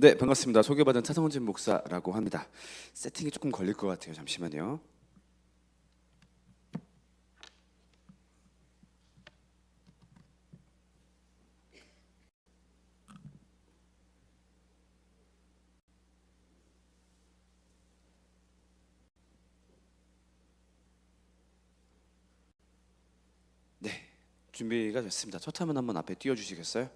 네, 반갑습니다. 소개받은 차성진 목사라고 합니다. 세팅이 조금 걸릴 것 같아요. 잠시만요. 네, 준비가 됐습니다. 첫 화면 한번 앞에 띄워주시겠어요?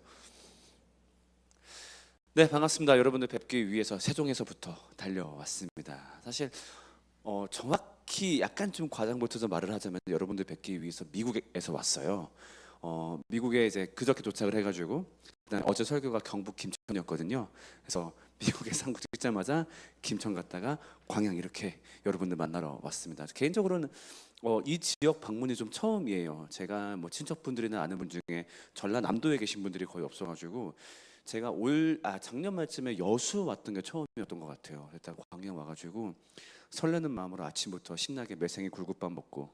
네, 반갑습니다. 여러분들 뵙기 위해서 세종에서부터 달려왔습니다. 사실 정확히 약간 좀 과장 붙여서 말을 하자면 여러분들 뵙기 위해서 미국에서 왔어요. 미국에 이제 그저께 도착을 해가지고 그다음에 어제 설교가 경북 김천이었거든요. 그래서 미국에서 한국 찍자마자 김천 갔다가 광양 이렇게 여러분들 만나러 왔습니다. 개인적으로는 이 지역 방문이 좀 처음이에요. 제가 뭐 친척분들이나 아는 분 중에 전라남도에 계신 분들이 거의 없어가지고 제가 작년 말쯤에 여수 왔던 게 처음이었던 것 같아요. 일단 광양 와가지고 설레는 마음으로 아침부터 신나게 매생이 굴국밥 먹고,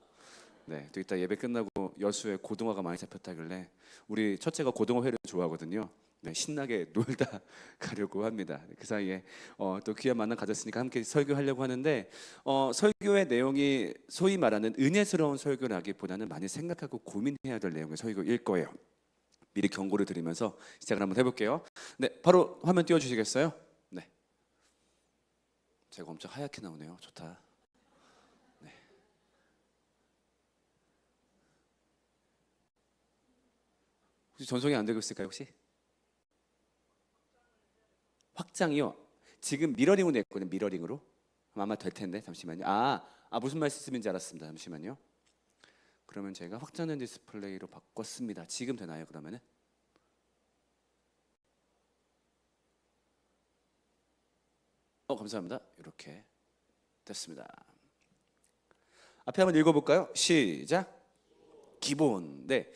네, 또 이따 예배 끝나고 여수에 고등어가 많이 잡혔다길래 우리 첫째가 고등어 회를 좋아하거든요. 네, 신나게 놀다 가려고 합니다. 그 사이에 또 귀한 만남 가졌으니까 함께 설교하려고 하는데 설교의 내용이 소위 말하는 은혜스러운 설교라기보다는 많이 생각하고 고민해야 될 내용의 설교일 거예요. 미리 경고를 드리면서 시작을 한번 해볼게요. 네, 바로 화면 띄워주시겠어요? 네, 제가 엄청 하얗게 나오네요. 좋다. 네. 혹시 전송이 안 되고 있을까요? 혹시 확장이요? 지금 미러링으로 냈거든요. 미러링으로 아마 될 텐데 잠시만요. 무슨 말씀인지 알았습니다. 잠시만요. 그러면 제가 확장된 디스플레이로 바꿨습니다. 지금 되나요? 그러면은 감사합니다. 이렇게 됐습니다. 앞에 한번 읽어볼까요? 시작. 기본. 네.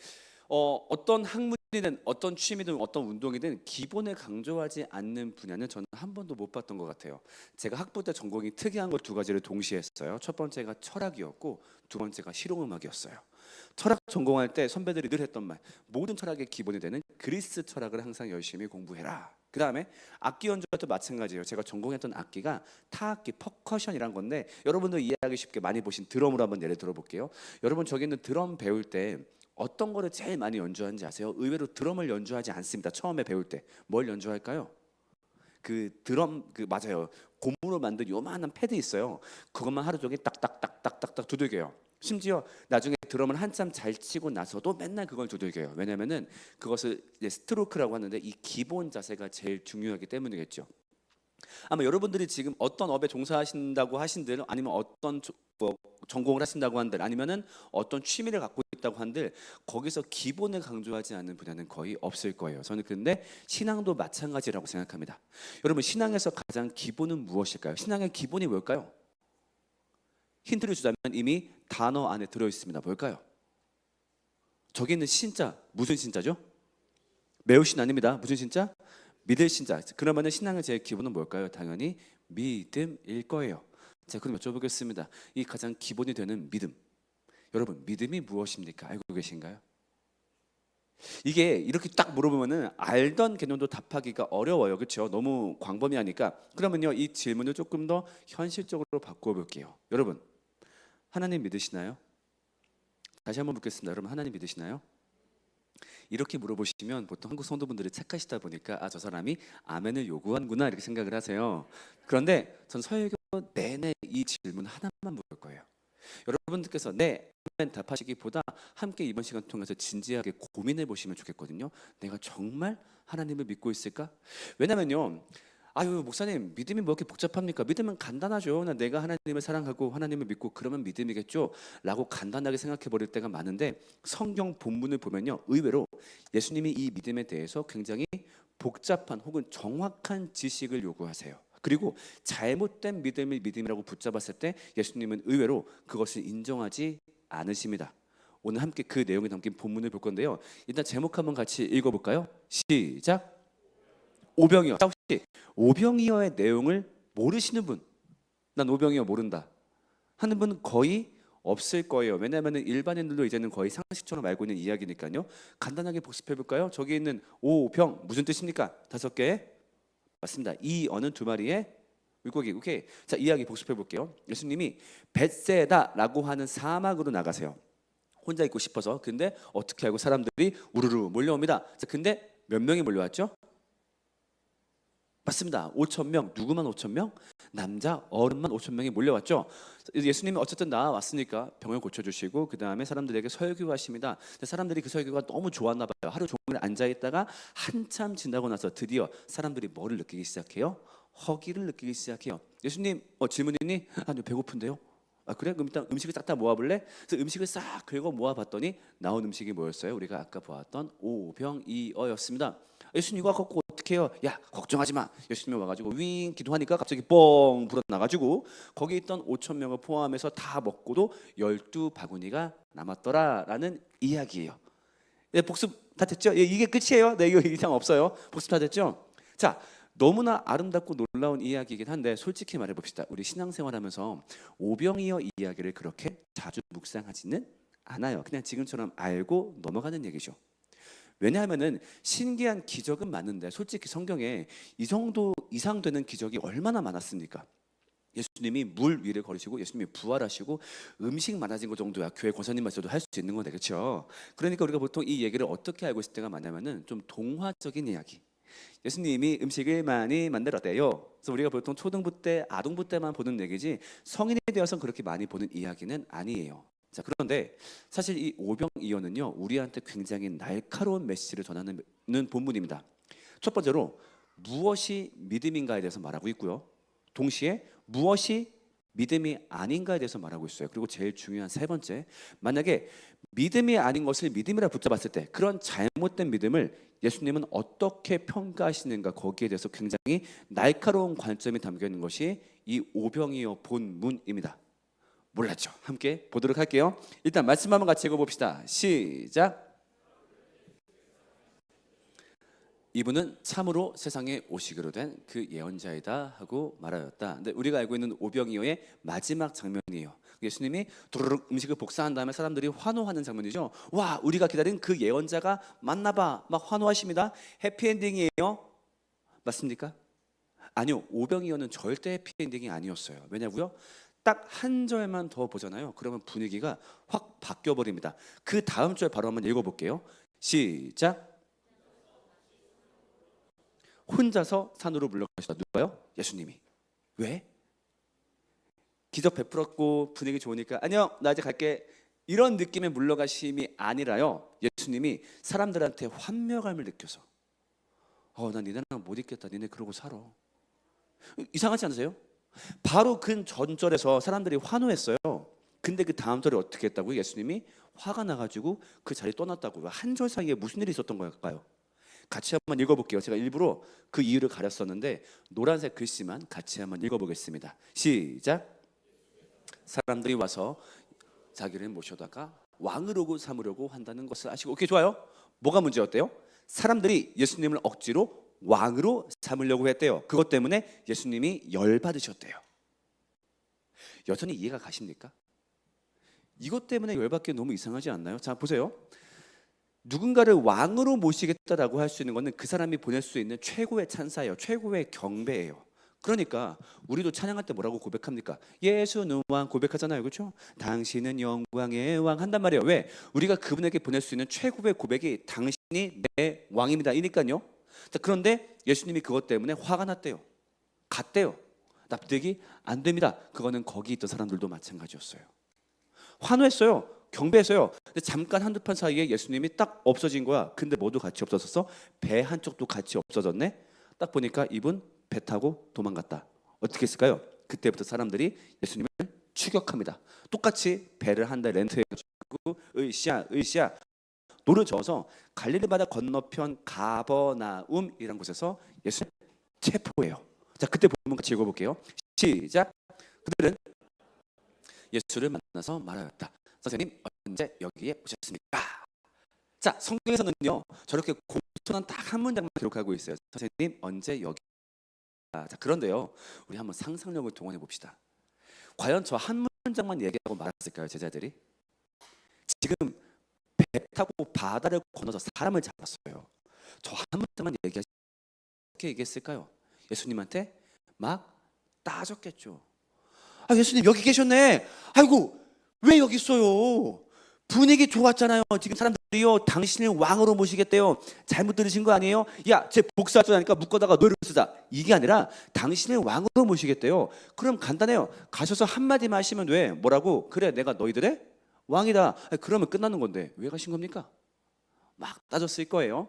어떤 학문이든 어떤 취미든 어떤 운동이든 기본을 강조하지 않는 분야는 저는 한 번도 못 봤던 것 같아요. 제가 학부 때 전공이 특이한 것 두 가지를 동시에 했어요. 첫 번째가 철학이었고 두 번째가 실용음악이었어요. 철학 전공할 때 선배들이 늘 했던 말, 모든 철학의 기본이 되는 그리스 철학을 항상 열심히 공부해라. 그 다음에 악기 연주도 마찬가지예요. 제가 전공했던 악기가 타악기, 퍼커션이란 건데 여러분들 이해하기 쉽게 많이 보신 드럼으로 한번 예를 들어볼게요. 여러분 저기 있는 드럼 배울 때 어떤 거를 제일 많이 연주하는지 아세요? 의외로 드럼을 연주하지 않습니다. 처음에 배울 때 뭘 연주할까요? 그 드럼 맞아요. 고무로 만든 요만한 패드 있어요. 그것만 하루 종일 딱딱딱딱딱딱 두들겨요. 심지어 나중에 드럼을 한참 잘 치고 나서도 맨날 그걸 두들겨요. 왜냐면은 그것을 이제 스트로크라고 하는데 이 기본 자세가 제일 중요하기 때문이겠죠. 아마 여러분들이 지금 어떤 업에 종사하신다고 하신들 아니면 어떤 전공을 하신다고 한들 아니면은 어떤 취미를 갖고 있다고 한들 거기서 기본을 강조하지 않는 분야는 거의 없을 거예요. 저는 근데 신앙도 마찬가지라고 생각합니다. 여러분 신앙에서 가장 기본은 무엇일까요? 신앙의 기본이 뭘까요? 힌트를 주자면 이미 단어 안에 들어 있습니다. 뭘까요? 저기 있는 신자 무슨 신자죠? 매우 신 아닙니다. 무슨 신자? 믿을 신자. 그러면 신앙의 제일 기본은 뭘까요? 당연히 믿음일 거예요. 자, 그럼 여쭤보겠습니다. 이 가장 기본이 되는 믿음. 여러분, 믿음이 무엇입니까? 알고 계신가요? 이게 이렇게 딱 물어보면은 알던 개념도 답하기가 어려워요. 그렇죠? 너무 광범위하니까. 그러면요, 이 질문을 조금 더 현실적으로 바꿔 볼게요. 여러분, 하나님 믿으시나요? 다시 한번 묻겠습니다. 여러분, 하나님 믿으시나요? 이렇게 물어보시면 보통 한국 성도분들이 착하시다 보니까 저 사람이 아멘을 요구하는구나 이렇게 생각을 하세요. 그런데 전 설교 내내 이 질문 하나만 물을 거예요. 여러분들께서 네 아멘 답하시기보다 함께 이번 시간 통해서 진지하게 고민해 보시면 좋겠거든요. 내가 정말 하나님을 믿고 있을까? 왜냐면요, 아유 목사님 믿음이 뭐 이렇게 복잡합니까? 믿음은 간단하죠. 내가 하나님을 사랑하고 하나님을 믿고 그러면 믿음이겠죠 라고 간단하게 생각해 버릴 때가 많은데 성경 본문을 보면요, 의외로 예수님이 이 믿음에 대해서 굉장히 복잡한 혹은 정확한 지식을 요구하세요. 그리고 잘못된 믿음을 믿음이라고 붙잡았을 때 예수님은 의외로 그것을 인정하지 않으십니다. 오늘 함께 그 내용이 담긴 본문을 볼 건데요, 일단 제목 한번 같이 읽어볼까요? 시작. 오병이어. 혹시 오병이어의 내용을 모르시는 분, 난 오병이어 모른다 하는 분은 거의 없을 거예요. 왜냐하면 일반인들도 이제는 거의 상식처럼 알고 있는 이야기니까요. 간단하게 복습해 볼까요? 저기 있는 오병 무슨 뜻입니까? 5개 맞습니다. 이 어는 두 마리의 물고기. 오케이. 자, 이야기 복습해 볼게요. 예수님이 벳세다라고 하는 사막으로 나가세요. 혼자 있고 싶어서. 근데 어떻게 알고 사람들이 우르르 몰려옵니다. 자, 근데 몇 명이 몰려왔죠? 맞습니다. 5천 명. 누구만 5천 명? 남자 어른만 5천 명이 몰려왔죠. 예수님이 어쨌든 나왔으니까 병을 고쳐주시고 그 다음에 사람들에게 설교하십니다. 사람들이 그 설교가 너무 좋았나 봐요. 하루 종일 앉아 있다가 한참 지나고 나서 드디어 사람들이 뭐를 느끼기 시작해요? 허기를 느끼기 시작해요. 예수님 질문 있니? 아니요, 배고픈데요. 아 그래? 그럼 일단 음식을 싹 다 모아볼래? 그래서 음식을 싹 긁어 모아봤더니 나온 음식이 뭐였어요? 우리가 아까 보았던 오병이어였습니다. 예수님 이거 갖고 어떻게 해요? 야 걱정하지 마. 예수님이 와가지고 윙 기도하니까 갑자기 뻥 불어나가지고 거기 있던 5천 명을 포함해서 다 먹고도 12바구니가 남았더라라는 이야기예요. 네, 복습 다 됐죠? 예, 이게 끝이에요. 네, 이거 이상 없어요. 복습 다 됐죠? 자, 너무나 아름답고 놀라운 이야기이긴 한데 솔직히 말해봅시다. 우리 신앙생활하면서 오병이어 이야기를 그렇게 자주 묵상하지는 않아요. 그냥 지금처럼 알고 넘어가는 얘기죠. 왜냐하면은 신기한 기적은 많은데 솔직히 성경에 이 정도 이상 되는 기적이 얼마나 많았습니까? 예수님이 물 위를 걸으시고 예수님이 부활하시고 음식 많아진 것 정도야 교회 권사님만 있어도 할 수 있는 건데, 그렇죠? 그러니까 우리가 보통 이 얘기를 어떻게 알고 있을 때가 많냐면은 좀 동화적인 이야기. 예수님이 음식을 많이 만들었대요. 그래서 우리가 보통 초등부 때, 아동부 때만 보는 얘기지 성인이 되어서 그렇게 많이 보는 이야기는 아니에요. 자, 그런데 사실 이 오병이어는요 우리한테 굉장히 날카로운 메시지를 전하는 본문입니다. 첫 번째로 무엇이 믿음인가에 대해서 말하고 있고요. 동시에 무엇이 믿음이 아닌가에 대해서 말하고 있어요. 그리고 제일 중요한 세 번째, 만약에 믿음이 아닌 것을 믿음이라 붙잡았을 때 그런 잘못된 믿음을 예수님은 어떻게 평가하시는가, 거기에 대해서 굉장히 날카로운 관점이 담겨 있는 것이 이 오병이어 본문입니다. 몰랐죠? 함께 보도록 할게요. 일단 말씀 한번 같이 읽어봅시다. 시작. 이분은 참으로 세상에 오시기로 된 그 예언자이다 하고 말하였다. 근데 우리가 알고 있는 오병이어의 마지막 장면이에요. 예수님이 두루룩 음식을 복사한 다음에 사람들이 환호하는 장면이죠. 와, 우리가 기다린 그 예언자가 맞나봐 막 환호하십니다. 해피엔딩이에요. 맞습니까? 아니요, 오병이어는 절대 해피엔딩이 아니었어요. 왜냐고요? 딱 한 절만 더 보잖아요. 그러면 분위기가 확 바뀌어버립니다. 그 다음 절 바로 한번 읽어볼게요. 시작. 혼자서 산으로 물러가시다. 누가요? 예수님이. 왜? 기적 베풀었고 분위기 좋으니까 안녕 나 이제 갈게 이런 느낌의 물러가심이 아니라요, 예수님이 사람들한테 환멸감을 느껴서 나 니네랑 못 있겠다. 니네 그러고 살아. 이상하지 않으세요? 바로 그 전절에서 사람들이 환호했어요. 근데 그 다음 절에 어떻게 했다고요? 예수님이 화가 나가지고 그 자리 떠났다고요. 한 절 사이에 무슨 일이 있었던 걸까요? 같이 한번 읽어볼게요. 제가 일부러 그 이유를 가렸었는데 노란색 글씨만 같이 한번 읽어보겠습니다. 시작. 사람들이 와서 자기를 모셔다가 왕으로 삼으려고 한다는 것을 아시고, 오케이, 좋아요. 뭐가 문제였대요? 사람들이 예수님을 억지로 왕으로 삼으려고 했대요. 그것 때문에 예수님이 열받으셨대요. 여전히 이해가 가십니까? 이것 때문에 열받기 너무 이상하지 않나요? 자, 보세요. 누군가를 왕으로 모시겠다라고 할 수 있는 것은 그 사람이 보낼 수 있는 최고의 찬사예요. 최고의 경배예요. 그러니까 우리도 찬양할 때 뭐라고 고백합니까? 예수는 왕 고백하잖아요. 그렇죠? 당신은 영광의 왕 한단 말이에요. 왜? 우리가 그분에게 보낼 수 있는 최고의 고백이 당신이 내 왕입니다 이니까요. 그런데 예수님이 그것 때문에 화가 났대요. 갔대요. 납득이 안 됩니다. 그거는 거기 있던 사람들도 마찬가지였어요. 환호했어요. 경배했어요. 근데 잠깐 한두 판 사이에 예수님이 딱 없어진 거야. 근데 모두 같이 없어졌어. 배 한쪽도 같이 없어졌네. 딱 보니까 이분 배 타고 도망갔다. 어떻게 했을까요? 그때부터 사람들이 예수님을 추격합니다. 똑같이 배를 한 대 렌트해가지고 으쌰 노를 저어서 갈릴리 바다 건너편 가버나움이라는 곳에서 예수님 체포해요. 자, 그때 보면 같이 읽어볼게요. 시작. 그들은 예수를 만나서 말하였다. 선생님 언제 여기에 오셨습니까? 자, 성경에서는요 저렇게 공손한 딱 한 문장만 기록하고 있어요. 선생님 언제 여기. 자, 그런데요 우리 한번 상상력을 동원해 봅시다. 과연 저 한 문장만 얘기하고 말았을까요? 제자들이 지금 배 타고 바다를 건너서 사람을 잡았어요. 저 한 문장만 얘기하시 어떻게 얘기했을까요? 예수님한테 막 따졌겠죠. 아, 예수님 여기 계셨네. 아이고, 왜 여기 있어요? 분위기 좋았잖아요. 지금 사람들이요, 당신을 왕으로 모시겠대요. 잘못 들으신 거 아니에요? 야, 제 복수하자니까 묶어다가 너를 쓰자. 이게 아니라 당신을 왕으로 모시겠대요. 그럼 간단해요. 가셔서 한마디만 하시면 돼. 뭐라고? 그래, 내가 너희들의 왕이다. 아니, 그러면 끝나는 건데 왜 가신 겁니까? 막 따졌을 거예요.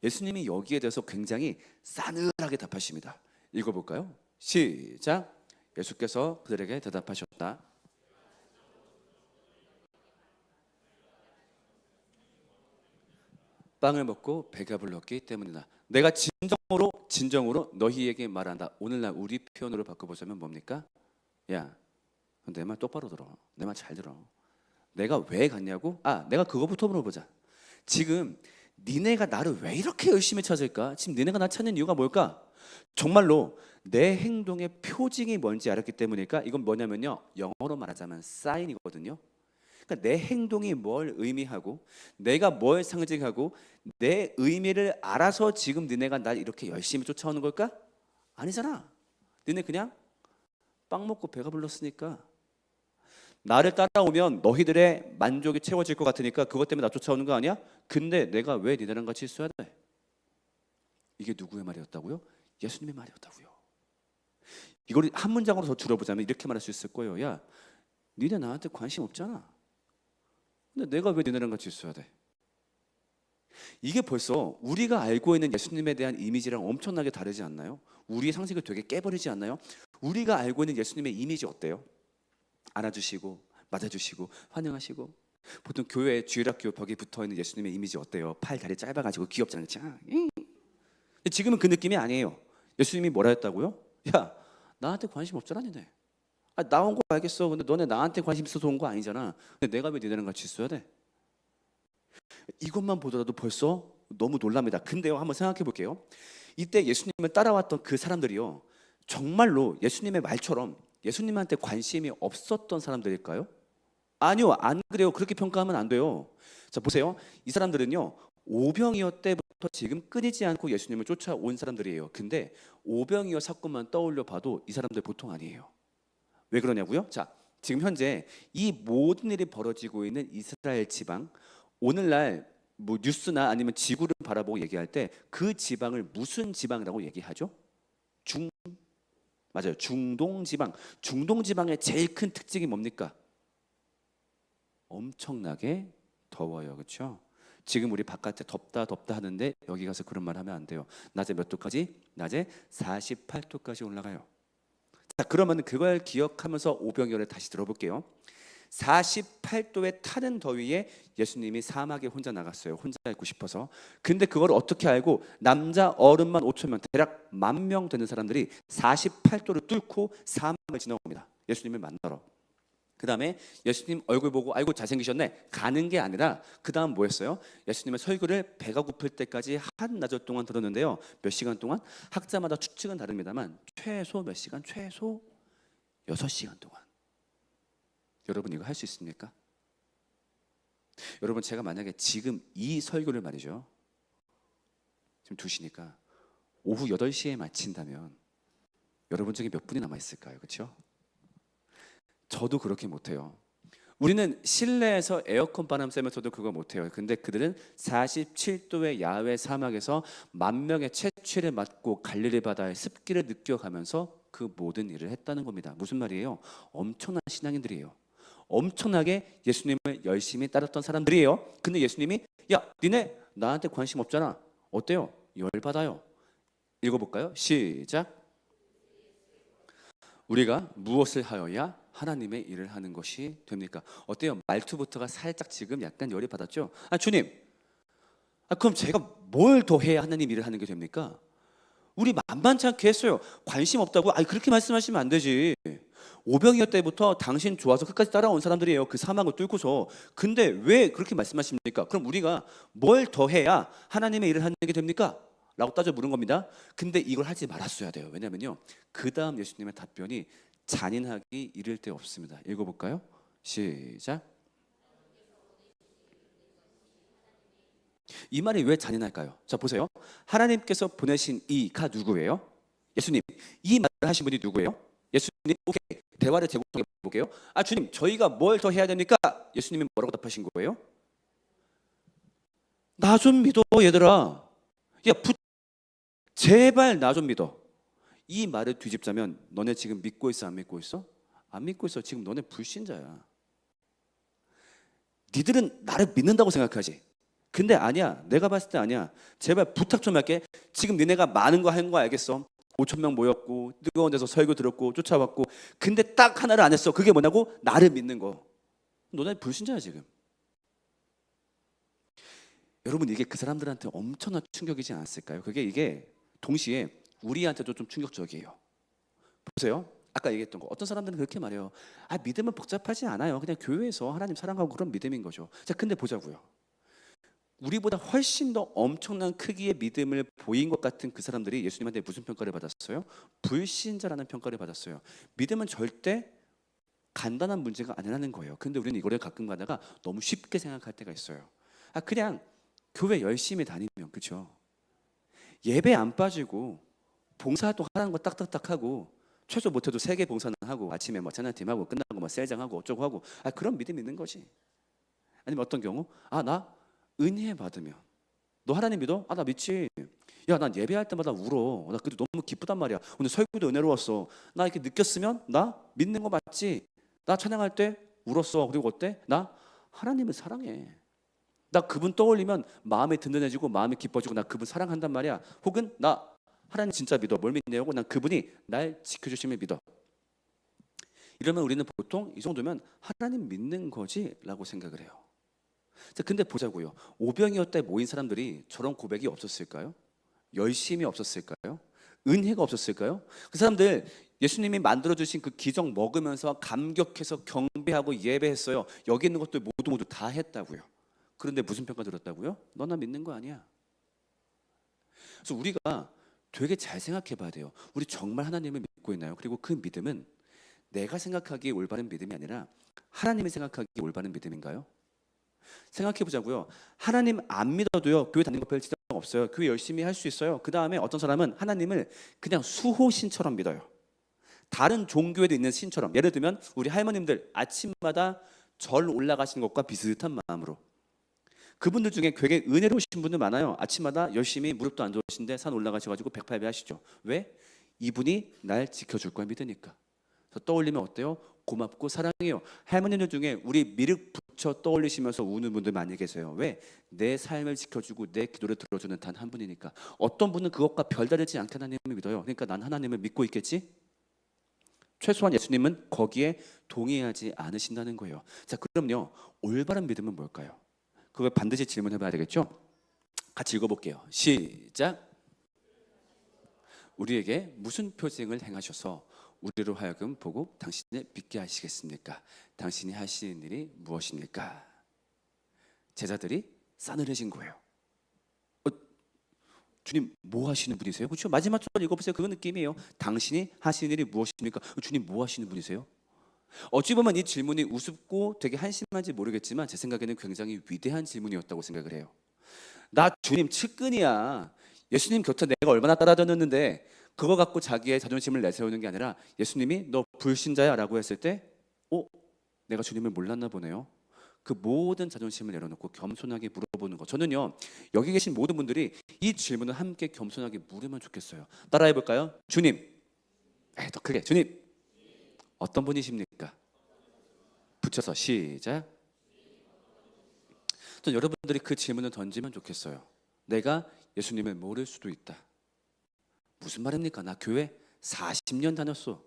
예수님이 여기에 대해서 굉장히 싸늘하게 답하십니다. 읽어볼까요? 시작. 예수께서 그들에게 대답하셨다. 빵을 먹고 배가 불렀기 때문이다. 내가 진정으로 너희에게 말한다. 오늘날 우리 표현으로 바꿔보자면 뭡니까? 야, 내 말 똑바로 들어. 내 말 잘 들어. 내가 왜 갔냐고? 아, 내가 그거부터 물어보자. 지금 니네가 나를 왜 이렇게 열심히 찾을까? 지금 니네가 나 찾는 이유가 뭘까? 정말로 내 행동의 표징이 뭔지 알았기 때문일까? 이건 뭐냐면요, 영어로 말하자면 사인이거든요. 그러니까 내 행동이 뭘 의미하고 내가 뭘 상징하고 내 의미를 알아서 지금 니네가 날 이렇게 열심히 쫓아오는 걸까? 아니잖아. 니네 그냥 빵 먹고 배가 불렀으니까, 나를 따라오면 너희들의 만족이 채워질 것 같으니까 그것 때문에 나 쫓아오는 거 아니야? 근데 내가 왜 니네랑 같이 있어야 돼? 이게 누구의 말이었다고요? 예수님의 말이었다고요. 이걸 한 문장으로 더 줄여보자면 이렇게 말할 수 있을 거예요. 야, 니네 나한테 관심 없잖아. 근데 내가 왜 니네랑 같이 있어야 돼? 이게 벌써 우리가 알고 있는 예수님에 대한 이미지랑 엄청나게 다르지 않나요? 우리의 상식을 되게 깨버리지 않나요? 우리가 알고 있는 예수님의 이미지 어때요? 안아주시고 맞아주시고 환영하시고. 보통 교회 주일학교 벽에 붙어있는 예수님의 이미지 어때요? 팔 다리 짧아가지고 귀엽잖아요. 근데 지금은 그 느낌이 아니에요. 예수님이 뭐라 했다고요? 야, 나한테 관심 없잖아 니네. 아, 나온 거 알겠어. 근데 너네 나한테 관심 있어서 온 거 아니잖아. 근데 내가 왜 니네랑 같이 있어야 돼? 이것만 보더라도 벌써 너무 놀랍니다. 근데요, 한번 생각해 볼게요. 이때 예수님을 따라왔던 그 사람들이요, 정말로 예수님의 말처럼 예수님한테 관심이 없었던 사람들일까요? 아니요, 안 그래요. 그렇게 평가하면 안 돼요. 자, 보세요. 이 사람들은요, 오병이어 때부터 지금 끊이지 않고 예수님을 쫓아온 사람들이에요. 근데 오병이어 사건만 떠올려 봐도 이 사람들 보통 아니에요. 왜 그러냐고요? 자, 지금 현재 이 모든 일이 벌어지고 있는 이스라엘 지방, 오늘날 뭐 뉴스나 아니면 지구를 바라보고 얘기할 때 그 지방을 무슨 지방이라고 얘기하죠? 맞아요. 중동 지방. 중동 지방의 제일 큰 특징이 뭡니까? 엄청나게 더워요. 그렇죠? 지금 우리 바깥에 덥다 하는데 여기 가서 그런 말 하면 안 돼요. 낮에 몇 도까지? 낮에 48도까지 올라가요. 자, 그러면 그걸 기억하면서 오병이어를 다시 들어볼게요. 48도에 타는 더위에 예수님이 사막에 혼자 나갔어요. 혼자 있고 싶어서. 근데 그걸 어떻게 알고? 남자 어른만 5천 명, 대략 10,000명 되는 사람들이 48도를 뚫고 사막을 지나옵니다. 예수님을 만나러. 그 다음에 예수님 얼굴 보고 아이고 잘생기셨네 가는 게 아니라 그 다음 뭐였어요? 예수님의 설교를 배가 고플 때까지 한나절 동안 들었는데요. 몇 시간 동안? 학자마다 추측은 다릅니다만 최소 몇 시간? 최소 6시간 동안. 여러분 이거 할 수 있습니까? 여러분 제가 만약에 지금 이 설교를 말이죠, 지금 2시니까 오후 8시에 마친다면 여러분 중에 몇 분이 남아있을까요? 그렇죠? 저도 그렇게 못해요. 우리는 실내에서 에어컨 바람 쐬면서도 그거 못해요. 근데 그들은 47도의 야외 사막에서 10,000명의 채취를 맞고 갈릴리 바다의 습기를 느껴가면서 그 모든 일을 했다는 겁니다. 무슨 말이에요? 엄청난 신앙인들이에요. 엄청나게 예수님을 열심히 따랐던 사람들이에요. 근데 예수님이 야, 니네 나한테 관심 없잖아. 어때요? 열받아요. 읽어볼까요? 시작. 우리가 무엇을 하여야 하나님의 일을 하는 것이 됩니까? 어때요? 말투부터가 살짝 지금 약간 열이 받았죠? 아, 주님, 그럼 제가 뭘 더 해야 하나님 일을 하는 게 됩니까? 우리 만만치 않게 했어요. 관심 없다고? 아니, 그렇게 말씀하시면 안 되지. 오병이어 때부터 당신 좋아서 끝까지 따라온 사람들이에요. 그 사막을 뚫고서. 근데 왜 그렇게 말씀하십니까? 그럼 우리가 뭘 더 해야 하나님의 일을 하는 게 됩니까? 라고 따져 물은 겁니다. 근데 이걸 하지 말았어야 돼요. 왜냐면요, 그 다음 예수님의 답변이 잔인하기 이를 데 없습니다. 읽어볼까요? 시작. 이 말이 왜 잔인할까요? 자, 보세요. 하나님께서 보내신 이가 누구예요? 예수님, 이 말을 하신 분이 누구예요? 예수님, 오케이, 대화를 재구성해 볼게요. 아, 주님, 저희가 뭘 더 해야 됩니까? 예수님이 뭐라고 답하신 거예요? 나 좀 믿어, 얘들아. 야, 제발 나 좀 믿어. 이 말을 뒤집자면 너네 지금 믿고 있어, 안 믿고 있어? 안 믿고 있어. 지금 너네 불신자야. 니들은 나를 믿는다고 생각하지. 근데 아니야. 내가 봤을 때 아니야. 제발 부탁 좀 할게. 지금 니네가 많은 거 한 거 알겠어. 5천 명 모였고 뜨거운 데서 설교 들었고 쫓아왔고, 근데 딱 하나를 안 했어. 그게 뭐냐고? 나를 믿는 거. 너네 불신자야 지금. 여러분, 이게 그 사람들한테 엄청난 충격이지 않았을까요? 이게 동시에 우리한테도 좀 충격적이에요. 보세요. 아까 얘기했던 거, 어떤 사람들은 그렇게 말해요. 아, 믿음은 복잡하지 않아요. 그냥 교회에서 하나님 사랑하고 그런 믿음인 거죠. 자, 근데 보자고요. 우리보다 훨씬 더 엄청난 크기의 믿음을 보인 것 같은 그 사람들이 예수님한테 무슨 평가를 받았어요? 불신자라는 평가를 받았어요. 믿음은 절대 간단한 문제가 아니라는 거예요. 근데 우리는 이거를 가끔 가다가 너무 쉽게 생각할 때가 있어요. 아, 그냥 교회 열심히 다니면, 그렇죠? 예배 안 빠지고 봉사도 하는 거 딱딱딱 하고, 최소 못해도 3개 봉사는 하고, 아침에 뭐 찬양팀 하고 끝나고 뭐 셀장하고 어쩌고 하고, 아, 그런 믿음 있는 거지. 아니면 어떤 경우, 아, 나 은혜 받으면, 너 하나님 믿어? 아, 나 믿지. 야, 난 예배할 때마다 울어. 나 그때 너무 기쁘단 말이야. 오늘 설교도 은혜로웠어. 나 이렇게 느꼈으면 나 믿는 거 맞지? 나 찬양할 때 울었어. 그리고 어때? 나 하나님을 사랑해. 나 그분 떠올리면 마음이 든든해지고 마음이 기뻐지고, 나 그분 사랑한단 말이야. 혹은 나 하나님 진짜 믿어. 뭘 믿냐고? 난 그분이 날 지켜주심을 믿어. 이러면 우리는 보통 이 정도면 하나님 믿는 거지 라고 생각을 해요. 자, 근데 보자고요. 오병이어때 모인 사람들이 저런 고백이 없었을까요? 열심이 없었을까요? 은혜가 없었을까요? 그 사람들 예수님이 만들어주신 그 기적 먹으면서 감격해서 경배하고 예배했어요. 여기 있는 것들 모두 다 했다고요. 그런데 무슨 평가 들었다고요? 너 나 믿는 거 아니야. 그래서 우리가 되게 잘 생각해 봐야 돼요. 우리 정말 하나님을 믿고 있나요? 그리고 그 믿음은 내가 생각하기에 올바른 믿음이 아니라 하나님이 생각하기에 올바른 믿음인가요? 생각해 보자고요. 하나님 안 믿어도요, 교회 다니는 거 별 지장 없어요. 교회 열심히 할 수 있어요. 그 다음에 어떤 사람은 하나님을 그냥 수호신처럼 믿어요. 다른 종교에도 있는 신처럼. 예를 들면 우리 할머님들 아침마다 절 올라가시는 것과 비슷한 마음으로. 그분들 중에 되게 은혜로우신 분들 많아요. 아침마다 열심히 무릎도 안 좋으신데 산 올라가셔가지고 108배 하시죠. 왜? 이분이 날 지켜줄 걸 믿으니까. 그래서 떠올리면 어때요? 고맙고 사랑해요. 할머니들 중에 우리 미륵 붙여 떠올리시면서 우는 분들 많이 계세요. 왜? 내 삶을 지켜주고 내 기도를 들어주는 단 한 분이니까. 어떤 분은 그것과 별다르지 않게 하나님을 믿어요. 그러니까 난 하나님을 믿고 있겠지? 최소한 예수님은 거기에 동의하지 않으신다는 거예요. 자, 그럼요, 올바른 믿음은 뭘까요? 그걸 반드시 질문해봐야 되겠죠? 같이 읽어볼게요. 시작. 우리에게 무슨 표징을 행하셔서 우리로 하여금 보고 당신을 믿게 하시겠습니까? 당신이 하시는 일이 무엇입니까? 제자들이 싸늘해진 거예요. 주님 뭐 하시는 분이세요? 그렇죠? 마지막 절 읽어보세요. 그 느낌이에요. 당신이 하시는 일이 무엇입니까? 주님 뭐 하시는 분이세요? 어찌 보면 이 질문이 우습고 되게 한심한지 모르겠지만 제 생각에는 굉장히 위대한 질문이었다고 생각을 해요. 나 주님 측근이야. 예수님 곁에 내가 얼마나 따라다녔는데 그거 갖고 자기의 자존심을 내세우는 게 아니라 예수님이 너 불신자야 라고 했을 때 내가 주님을 몰랐나 보네요. 그 모든 자존심을 내려놓고 겸손하게 물어보는 거. 저는요, 여기 계신 모든 분들이 이 질문을 함께 겸손하게 물으면 좋겠어요. 따라해 볼까요? 주님, 더 크게. 주님, 어떤 분이십니까? 붙여서 시작. 전 여러분들이 그 질문을 던지면 좋겠어요. 내가 예수님을 모를 수도 있다. 무슨 말입니까? 나 교회 40년 다녔어.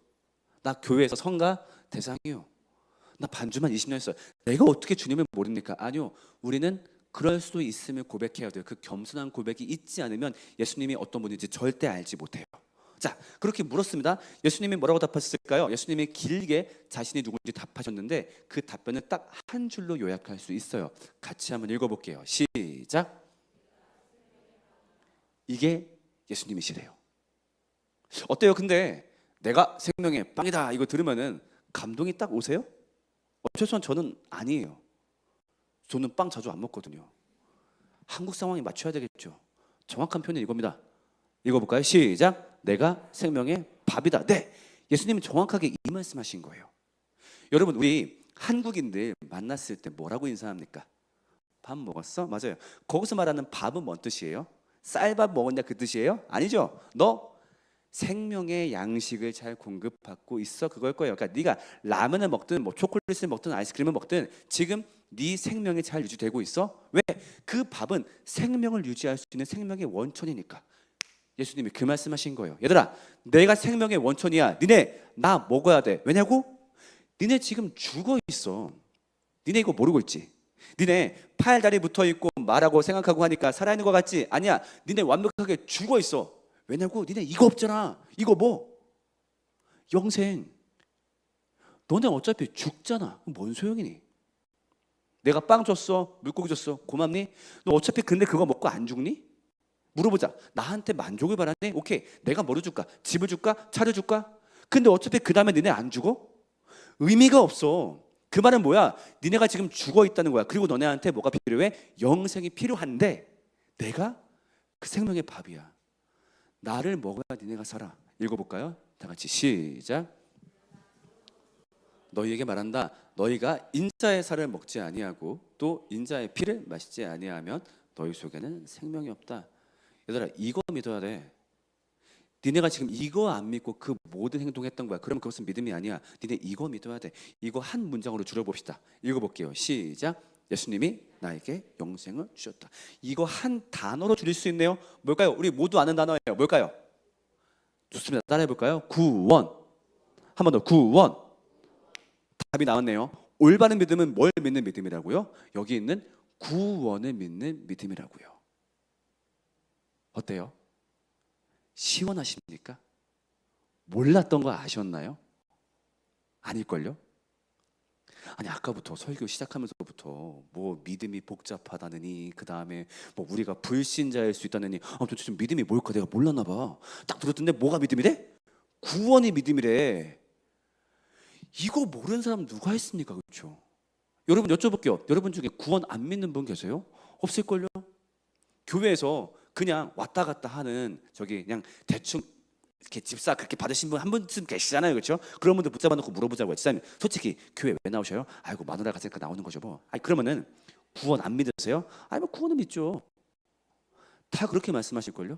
나 교회에서 성가 대상이요. 나 반주만 20년 했어요. 내가 어떻게 주님을 모릅니까? 아니요. 우리는 그럴 수도 있음을 고백해야 돼요. 그 겸손한 고백이 있지 않으면 예수님이 어떤 분인지 절대 알지 못해요. 자, 그렇게 물었습니다. 예수님이 뭐라고 답하셨을까요? 예수님이 길게 자신이 누군지 답하셨는데 그 답변을 딱 한 줄로 요약할 수 있어요. 같이 한번 읽어볼게요. 시작. 이게 예수님이시래요. 어때요? 근데 내가 생명의 빵이다 이거 들으면은 감동이 딱 오세요? 최소한 저는 아니에요. 저는 빵 자주 안 먹거든요. 한국 상황에 맞춰야 되겠죠. 정확한 표현은 이겁니다. 읽어볼까요? 시작. 내가 생명의 밥이다. 네, 예수님은 정확하게 이 말씀하신 거예요. 여러분, 우리 한국인들 만났을 때 뭐라고 인사합니까? 밥 먹었어? 맞아요. 거기서 말하는 밥은 뭔 뜻이에요? 쌀밥 먹었냐 그 뜻이에요? 아니죠. 너 생명의 양식을 잘 공급받고 있어, 그걸 거예요. 그러니까 네가 라면을 먹든 뭐 초콜릿을 먹든 아이스크림을 먹든 지금 네 생명이 잘 유지되고 있어. 왜? 그 밥은 생명을 유지할 수 있는 생명의 원천이니까. 예수님이 그 말씀하신 거예요. 얘들아, 내가 생명의 원천이야. 니네 나 먹어야 돼. 왜냐고? 니네 지금 죽어 있어. 니네 이거 모르고 있지? 니네 팔 다리 붙어 있고 말하고 생각하고 하니까 살아있는 것 같지? 아니야. 니네 완벽하게 죽어 있어. 왜냐고? 니네 이거 없잖아. 이거 뭐? 영생. 너네 어차피 죽잖아. 뭔 소용이니? 내가 빵 줬어, 물고기 줬어, 고맙니? 너 어차피 근데 그거 먹고 안 죽니? 물어보자. 나한테 만족을 바라네? 오케이. 내가 뭐를 줄까? 집을 줄까? 차를 줄까? 근데 어차피 그 다음에 니네 안 죽어? 의미가 없어. 그 말은 뭐야? 니네가 지금 죽어 있다는 거야. 그리고 너네한테 뭐가 필요해? 영생이 필요한데 내가 그 생명의 밥이야. 나를 먹어야 니네가 살아. 읽어볼까요? 다 같이 시작. 너희에게 말한다. 너희가 인자의 살을 먹지 아니하고 또 인자의 피를 마시지 아니하면 너희 속에는 생명이 없다. 얘들아, 이거 믿어야 돼. 니네가 지금 이거 안 믿고 그 모든 행동했던 거야. 그러면 그것은 믿음이 아니야. 니네 이거 믿어야 돼. 이거 한 문장으로 줄여봅시다. 읽어볼게요. 시작. 예수님이 나에게 영생을 주셨다. 이거 한 단어로 줄일 수 있네요. 뭘까요? 우리 모두 아는 단어예요. 뭘까요? 좋습니다. 따라해볼까요? 구원. 한 번 더. 구원. 답이 나왔네요. 올바른 믿음은 뭘 믿는 믿음이라고요? 여기 있는 구원을 믿는 믿음이라고요. 어때요? 시원하십니까? 몰랐던 거 아셨나요? 아닐걸요? 아니, 아까부터 설교 시작하면서부터 뭐 믿음이 복잡하다느니, 그 다음에 뭐 우리가 불신자일 수 있다느니, 도대체 좀 믿음이 뭘까 내가 몰랐나 봐. 딱 들었는데 뭐가 믿음이래? 구원이 믿음이래. 이거 모르는 사람 누가 있습니까? 그렇죠? 여러분, 여쭤볼게요. 여러분 중에 구원 안 믿는 분 계세요? 없을걸요? 교회에서 그냥 왔다 갔다 하는 저기 그냥 대충 이렇게 집사 그렇게 받으신 분 한 분쯤 계시잖아요, 그렇죠? 그런 분들 붙잡아 놓고 물어보자고요. 집사님, 솔직히 교회 왜 나오셔요? 아이고, 마누라 갔으니까 나오는 거죠 뭐. 아니, 그러면은 구원 안 믿으세요? 아니, 뭐 구원은 믿죠. 다 그렇게 말씀하실걸요?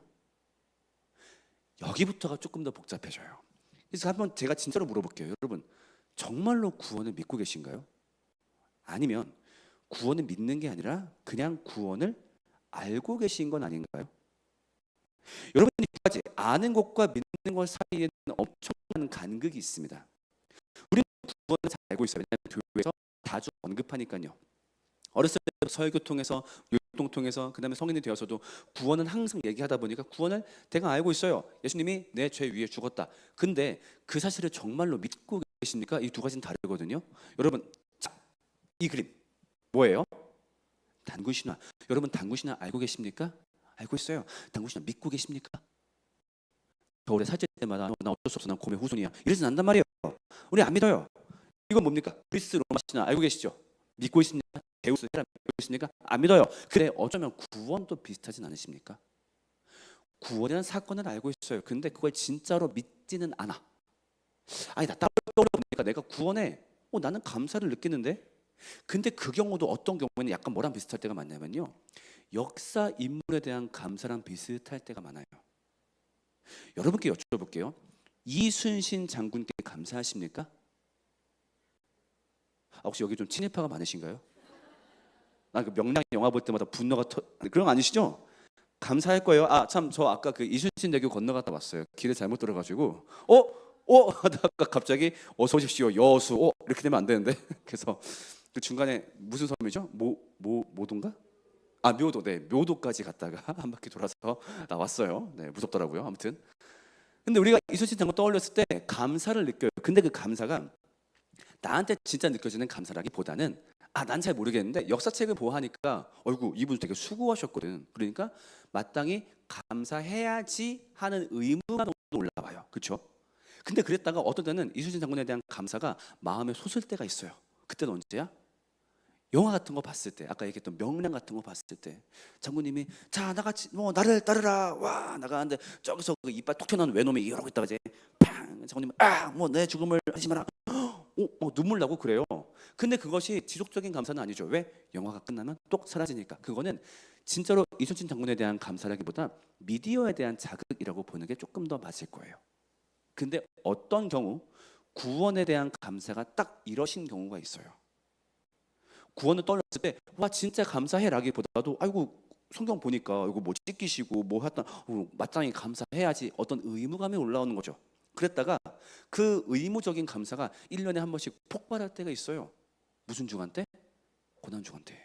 여기부터가 조금 더 복잡해져요. 그래서 한번 제가 진짜로 물어볼게요. 여러분, 정말로 구원을 믿고 계신가요? 아니면 구원을 믿는 게 아니라 그냥 구원을 알고 계신 건 아닌가요? 여러분이 두 가지, 아는 것과 믿는 것 사이에는 엄청난 간극이 있습니다. 우리는 구원을 잘 알고 있어요. 왜냐하면 교회에서 자주 언급하니까요. 어렸을 때부터 설교 통해서, 율동 통해서, 그 다음에 성인이 되어서도 구원은 항상 얘기하다 보니까 구원을 대강 알고 있어요. 예수님이 내 죄 위에 죽었다. 근데 그 사실을 정말로 믿고 계십니까? 이 두 가지는 다르거든요. 여러분, 자, 이 그림 뭐예요? 단군신화. 여러분, 단군신화 알고 계십니까? 알고 있어요. 단군신화 믿고 계십니까? 겨울에 살찔 때마다 나 어쩔 수 없어, 난 곰의 후손이야, 이러진 않단 말이에요. 우리 안 믿어요. 이건 뭡니까? 그리스 로마 신화 알고 계시죠? 믿고 있습니까? 데우스 헤라 믿고 있습니까? 안 믿어요. 그래, 어쩌면 구원도 비슷하진 않으십니까? 구원이라는 사건을 알고 있어요. 근데 그걸 진짜로 믿지는 않아. 아니, 나 떠올려보니까 내가 구원에 나는 감사를 느끼는데. 근데 그 경우도 어떤 경우에는 약간 뭐랑 비슷할 때가 많냐면요, 역사 인물에 대한 감사랑 비슷할 때가 많아요. 여러분께 여쭤볼게요. 이순신 장군께 감사하십니까? 혹시 여기 좀 친일파가 많으신가요? 그 명량 영화 볼 때마다 분노가 그런 거 아니시죠? 감사할 거예요. 참, 저 아까 그 이순신 대교 건너갔다 왔어요. 길을 잘못 들어가지고 하다가 갑자기 어서 오십시오 여수 이렇게 되면 안 되는데 그래서 그 중간에 무슨 섬이죠? 모도인가? 묘도. 네, 묘도까지 갔다가 한 바퀴 돌아서 나왔어요. 네, 무섭더라고요. 아무튼 근데 우리가 이순신 장군 떠올렸을 때 감사를 느껴요. 근데 그 감사가 나한테 진짜 느껴지는 감사라기보다는 난 잘 모르겠는데 역사책을 보아하니까 어이구, 이분 되게 수고하셨거든. 그러니까 마땅히 감사해야지 하는 의무가 올라와요. 그렇죠? 근데 그랬다가 어떤 때는 이순신 장군에 대한 감사가 마음에 솟을 때가 있어요. 그때는 언제야? 영화 같은 거 봤을 때, 아까 얘기했던 명량 같은 거 봤을 때 장군님이 자 나같이 뭐 나를 따르라 와 나가는데 저기서 그 이빨 톡 튀어나온 외놈이 이러고 있다가 이제 팡 장군님이 뭐 내 죽음을 하지 마라 눈물 나고 그래요. 근데 그것이 지속적인 감사는 아니죠. 왜? 영화가 끝나면 똑 사라지니까. 그거는 진짜로 이순신 장군에 대한 감사라기보다 미디어에 대한 자극이라고 보는 게 조금 더 맞을 거예요. 근데 어떤 경우 구원에 대한 감사가 딱 이러신 경우가 있어요. 구원을 떠올렸을 때 와 진짜 감사해라기보다도 아이고 성경 보니까 이거 뭐 찢기시고 뭐 했던 마땅히 감사해야지 어떤 의무감이 올라오는 거죠. 그랬다가 그 의무적인 감사가 1년에 한 번씩 폭발할 때가 있어요. 무슨 주간 때? 고난 주간 때.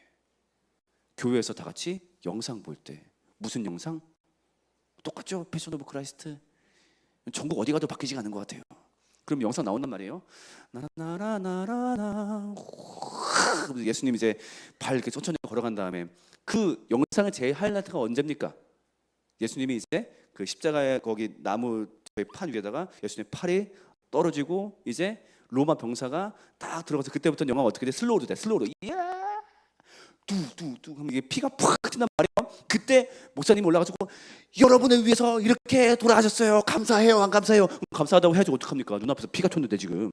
교회에서 다 같이 영상 볼 때. 무슨 영상? 똑같죠? 패션 오브 크라이스트. 전국 어디 가도 바뀌지가 않은 것 같아요. 그럼 영상 나온단 말이에요. 나라나라나라 예수님 이제 발 이렇게 천천히 걸어간 다음에 그 영상의 제일 하이라이트가 언제입니까? 예수님이 이제 그 십자가에 거기 나무 판 위에다가 예수님 팔이 떨어지고 이제 로마 병사가 딱 들어가서 그때부터 영화가 어떻게 돼? 슬로우로 돼. 슬로우로. 이야! 뚜뚜뚜 하면 이게 피가 팍 튄단 말이에요. 그때 목사님 올라가지고 여러분을 위해서 이렇게 돌아가셨어요. 감사해요. 안 감사해요? 감사하다고 해야지 어떡합니까? 눈앞에서 피가 튀었는데 지금.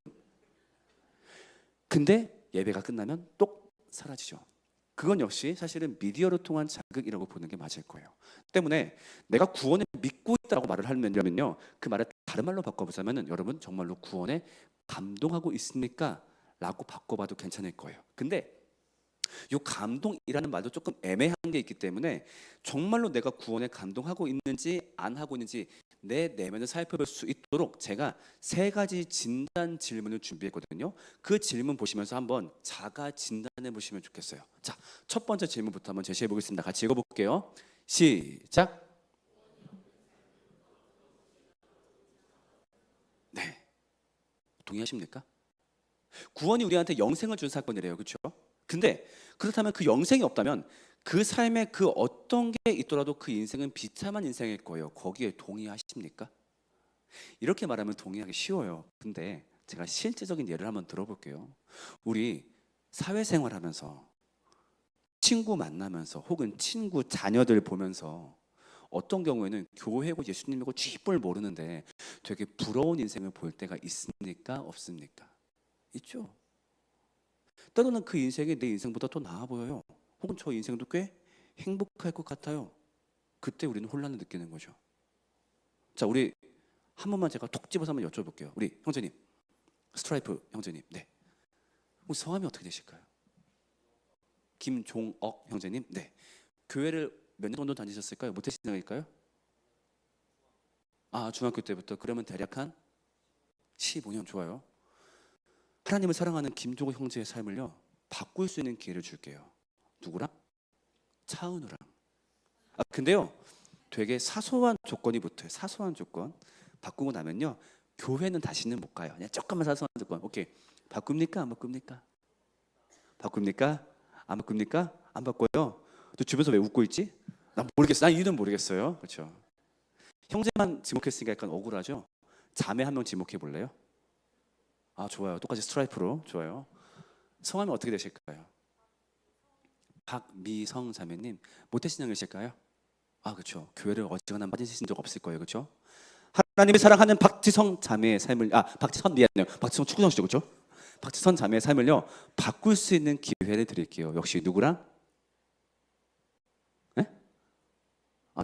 근데 예배가 끝나면 똑 사라지죠. 그건 역시 사실은 미디어를 통한 자극이라고 보는 게 맞을 거예요. 때문에 내가 구원을 믿고 있다고 말을 하면요, 그 말을 다른 말로 바꿔보자면은 여러분 정말로 구원에 감동하고 있습니까? 라고 바꿔봐도 괜찮을 거예요. 근데 이 감동이라는 말도 조금 애매한 게 있기 때문에 정말로 내가 구원에 감동하고 있는지 안 하고 있는지 내 내면을 살펴볼 수 있도록 제가 3가지 진단 질문을 준비했거든요. 그 질문 보시면서 한번 자가 진단해 보시면 좋겠어요. 자, 첫 번째 질문부터 한번 제시해 보겠습니다. 같이 읽어볼게요. 시작. 네, 동의하십니까? 구원이 우리한테 영생을 준 사건이래요. 그렇죠? 근데 그렇다면 그 영생이 없다면 그 삶에 그 어떤 게 있더라도 그 인생은 비참한 인생일 거예요. 거기에 동의하십니까? 이렇게 말하면 동의하기 쉬워요. 근데 제가 실제적인 예를 한번 들어볼게요. 우리 사회생활하면서 친구 만나면서 혹은 친구 자녀들 보면서 어떤 경우에는 교회고 예수님이고 쥐뿔 모르는데 되게 부러운 인생을 볼 때가 있습니까? 없습니까? 있죠. 때로는 그 인생이 내 인생보다 더 나아 보여요. 혹은 저 인생도 꽤 행복할 것 같아요. 그때 우리는 혼란을 느끼는 거죠. 자, 우리 한 번만 제가 톡 집어서 한번 여쭤볼게요. 우리 형제님, 스트라이프 형제님, 네. 혹시 성함이 어떻게 되실까요? 김종억 형제님, 네. 교회를 몇 년 정도 다니셨을까요? 모태신앙일까요? 중학교 때부터. 그러면 대략 한 15년. 좋아요. 하나님을 사랑하는 김종욱 형제의 삶을요 바꿀 수 있는 기회를 줄게요. 누구랑? 차은우랑. 근데요 되게 사소한 조건이 붙어요. 사소한 조건 바꾸고 나면요 교회는 다시는 못 가요. 그냥 조금만 사소한 조건. 오케이. 바꿉니까? 안 바꿉니까? 바꿉니까? 안 바꿉니까? 안 바꿔요. 또 주변에서 왜 웃고 있지? 난 모르겠어. 난 이유는 모르겠어요. 그렇죠. 형제만 지목했으니까 약간 억울하죠. 자매 한 명 지목해 볼래요? 좋아요. 똑같이 스트라이프로. 좋아요. 성함이 어떻게 되실까요? 박미성 자매님. 모태신앙이실까요? 그렇죠. 교회를 어지간한 빠지신 적 없을 거예요. 그렇죠? 하나님이 사랑하는 박지성 자매의 삶을 박지선 미안해요. 박지성 축구선수죠. 그렇죠? 박지선 자매의 삶을요 바꿀 수 있는 기회를 드릴게요. 역시 누구랑? 네?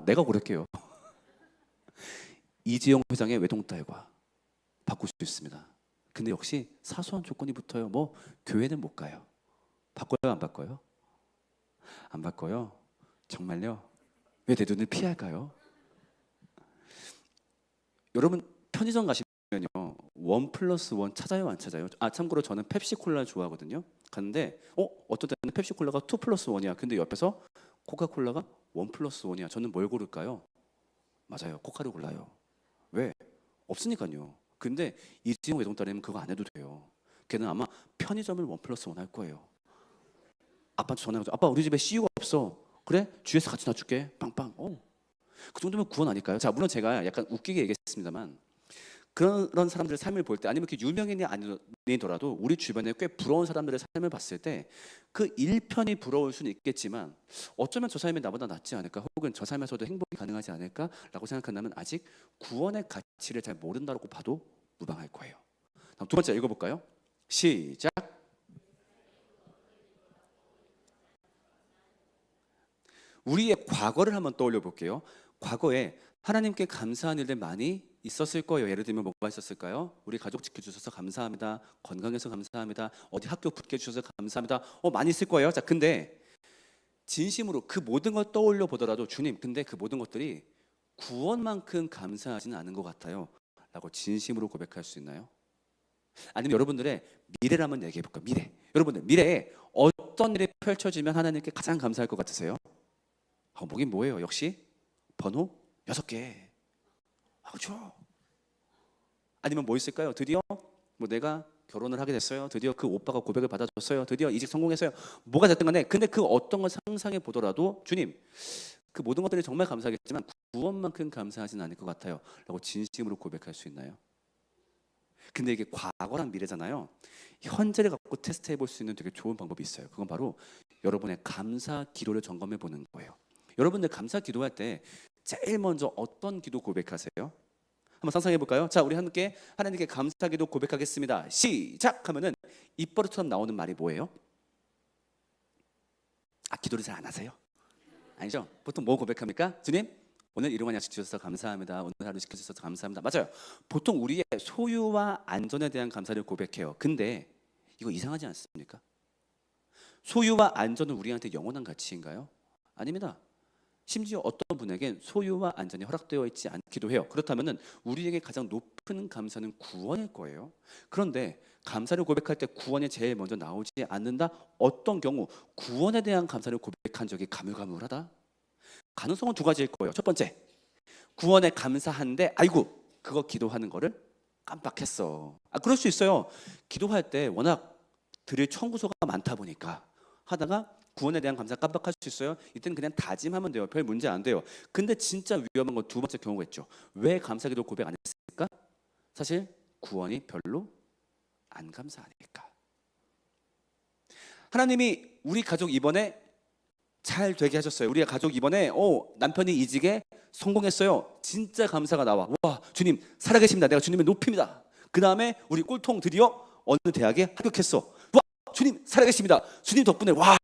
내가 고를게요. 이지영 회장의 외동딸과 바꿀 수 있습니다. 근데 역시 사소한 조건이 붙어요. 뭐 교회는 못 가요. 바꿔요? 안 바꿔요? 안 바꿔요? 정말요? 왜 내 눈을 피할까요? 여러분 편의점 가시면요 1+1 찾아요? 안 찾아요? 참고로 저는 펩시콜라 좋아하거든요. 갔는데 어떤 때는 펩시콜라가 2+1이야. 근데 옆에서 코카콜라가 1+1이야. 저는 뭘 고를까요? 맞아요. 코카를 골라요. 왜? 없으니까요. 근데 이지영 외동딸이면 그거 안 해도 돼요. 걔는 아마 편의점을 1+1 할 거예요. 아빠한테 전화해서 아빠 우리 집에 CU가 없어. 그래? GS 같이 놔줄게. 빵빵. 그 정도면 구원 아닐까요? 자, 물론 제가 약간 웃기게 얘기했습니다만 그런 사람들의 삶을 볼 때, 아니면 그 유명인이 아니더라도 우리 주변에 꽤 부러운 사람들의 삶을 봤을 때 그 일편이 부러울 수는 있겠지만 어쩌면 저 삶이 나보다 낫지 않을까, 혹은 저 삶에서도 행복이 가능하지 않을까라고 생각한다면 아직 구원의 가치를 잘 모른다고 봐도 무방할 거예요. 다음 두 번째 읽어볼까요? 시작. 우리의 과거를 한번 떠올려 볼게요. 과거에 하나님께 감사한 일들 많이 있었을 거예요. 예를 들면 뭐가 있었을까요? 우리 가족 지켜주셔서 감사합니다. 건강해서 감사합니다. 어디 학교 붙게 해주셔서 감사합니다. 많이 있을 거예요. 자, 근데 진심으로 그 모든 걸 떠올려 보더라도 주님, 근데 그 모든 것들이 구원만큼 감사하지는 않은 것 같아요 라고 진심으로 고백할 수 있나요? 아니면 여러분들의 미래를 한번 얘기해 볼까요? 미래. 여러분들 미래에 어떤 일이 펼쳐지면 하나님께 가장 감사할 것 같으세요? 뭐긴 뭐예요? 역시 번호 6개. 그렇죠. 아니면 뭐 있을까요? 드디어 뭐 내가 결혼을 하게 됐어요. 드디어 그 오빠가 고백을 받아줬어요. 드디어 이직 성공했어요. 뭐가 됐든 간에 근데 그 어떤 걸 상상해 보더라도 주님, 그 모든 것들이 정말 감사하겠지만 구원만큼 감사하지는 않을 것 같아요 라고 진심으로 고백할 수 있나요? 근데 이게 과거랑 미래잖아요. 현재를 갖고 테스트해 볼 수 있는 되게 좋은 방법이 있어요. 그건 바로 여러분의 감사 기도를 점검해 보는 거예요. 여러분들 감사 기도할 때 제일 먼저 어떤 기도 고백하세요? 한번 상상해 볼까요? 자, 우리 함께 하나님께 감사 기도 고백하겠습니다. 시작 하면은 입버릇처럼 나오는 말이 뭐예요? 기도를 잘 안 하세요? 아니죠? 보통 뭐 고백합니까? 주님, 오늘 일용할 양식 주셔서 감사합니다. 오늘 하루 지켜주셔서 감사합니다. 맞아요. 보통 우리의 소유와 안전에 대한 감사를 고백해요. 근데 이거 이상하지 않습니까? 소유와 안전은 우리한테 영원한 가치인가요? 아닙니다. 심지어 어떤 분에겐 소유와 안전이 허락되어 있지 않기도 해요. 그렇다면 우리에게 가장 높은 감사는 구원일 거예요. 그런데 감사를 고백할 때 구원이 제일 먼저 나오지 않는다? 어떤 경우 구원에 대한 감사를 고백한 적이 가물가물하다? 가능성은 두 가지일 거예요. 첫 번째, 구원에 감사한데 아이고 그거 기도하는 거를 깜빡했어. 그럴 수 있어요. 기도할 때 워낙 드릴 청구서가 많다 보니까 하다가 구원에 대한 감사 깜빡할 수 있어요. 이때는 그냥 다짐하면 돼요. 별 문제 안 돼요. 근데 진짜 위험한 건 두 번째 경우가 있죠. 왜 감사기도 고백 안 했을까? 사실 구원이 별로 안 감사하니까. 하나님이 우리 가족 이번에 잘 되게 하셨어요. 우리 가족 이번에 남편이 이직에 성공했어요. 진짜 감사가 나와. 와, 주님 살아계십니다. 내가 주님을 높입니다. 그 다음에 우리 꼴통 드디어 어느 대학에 합격했어. 와, 주님 살아계십니다. 주님 덕분에 와,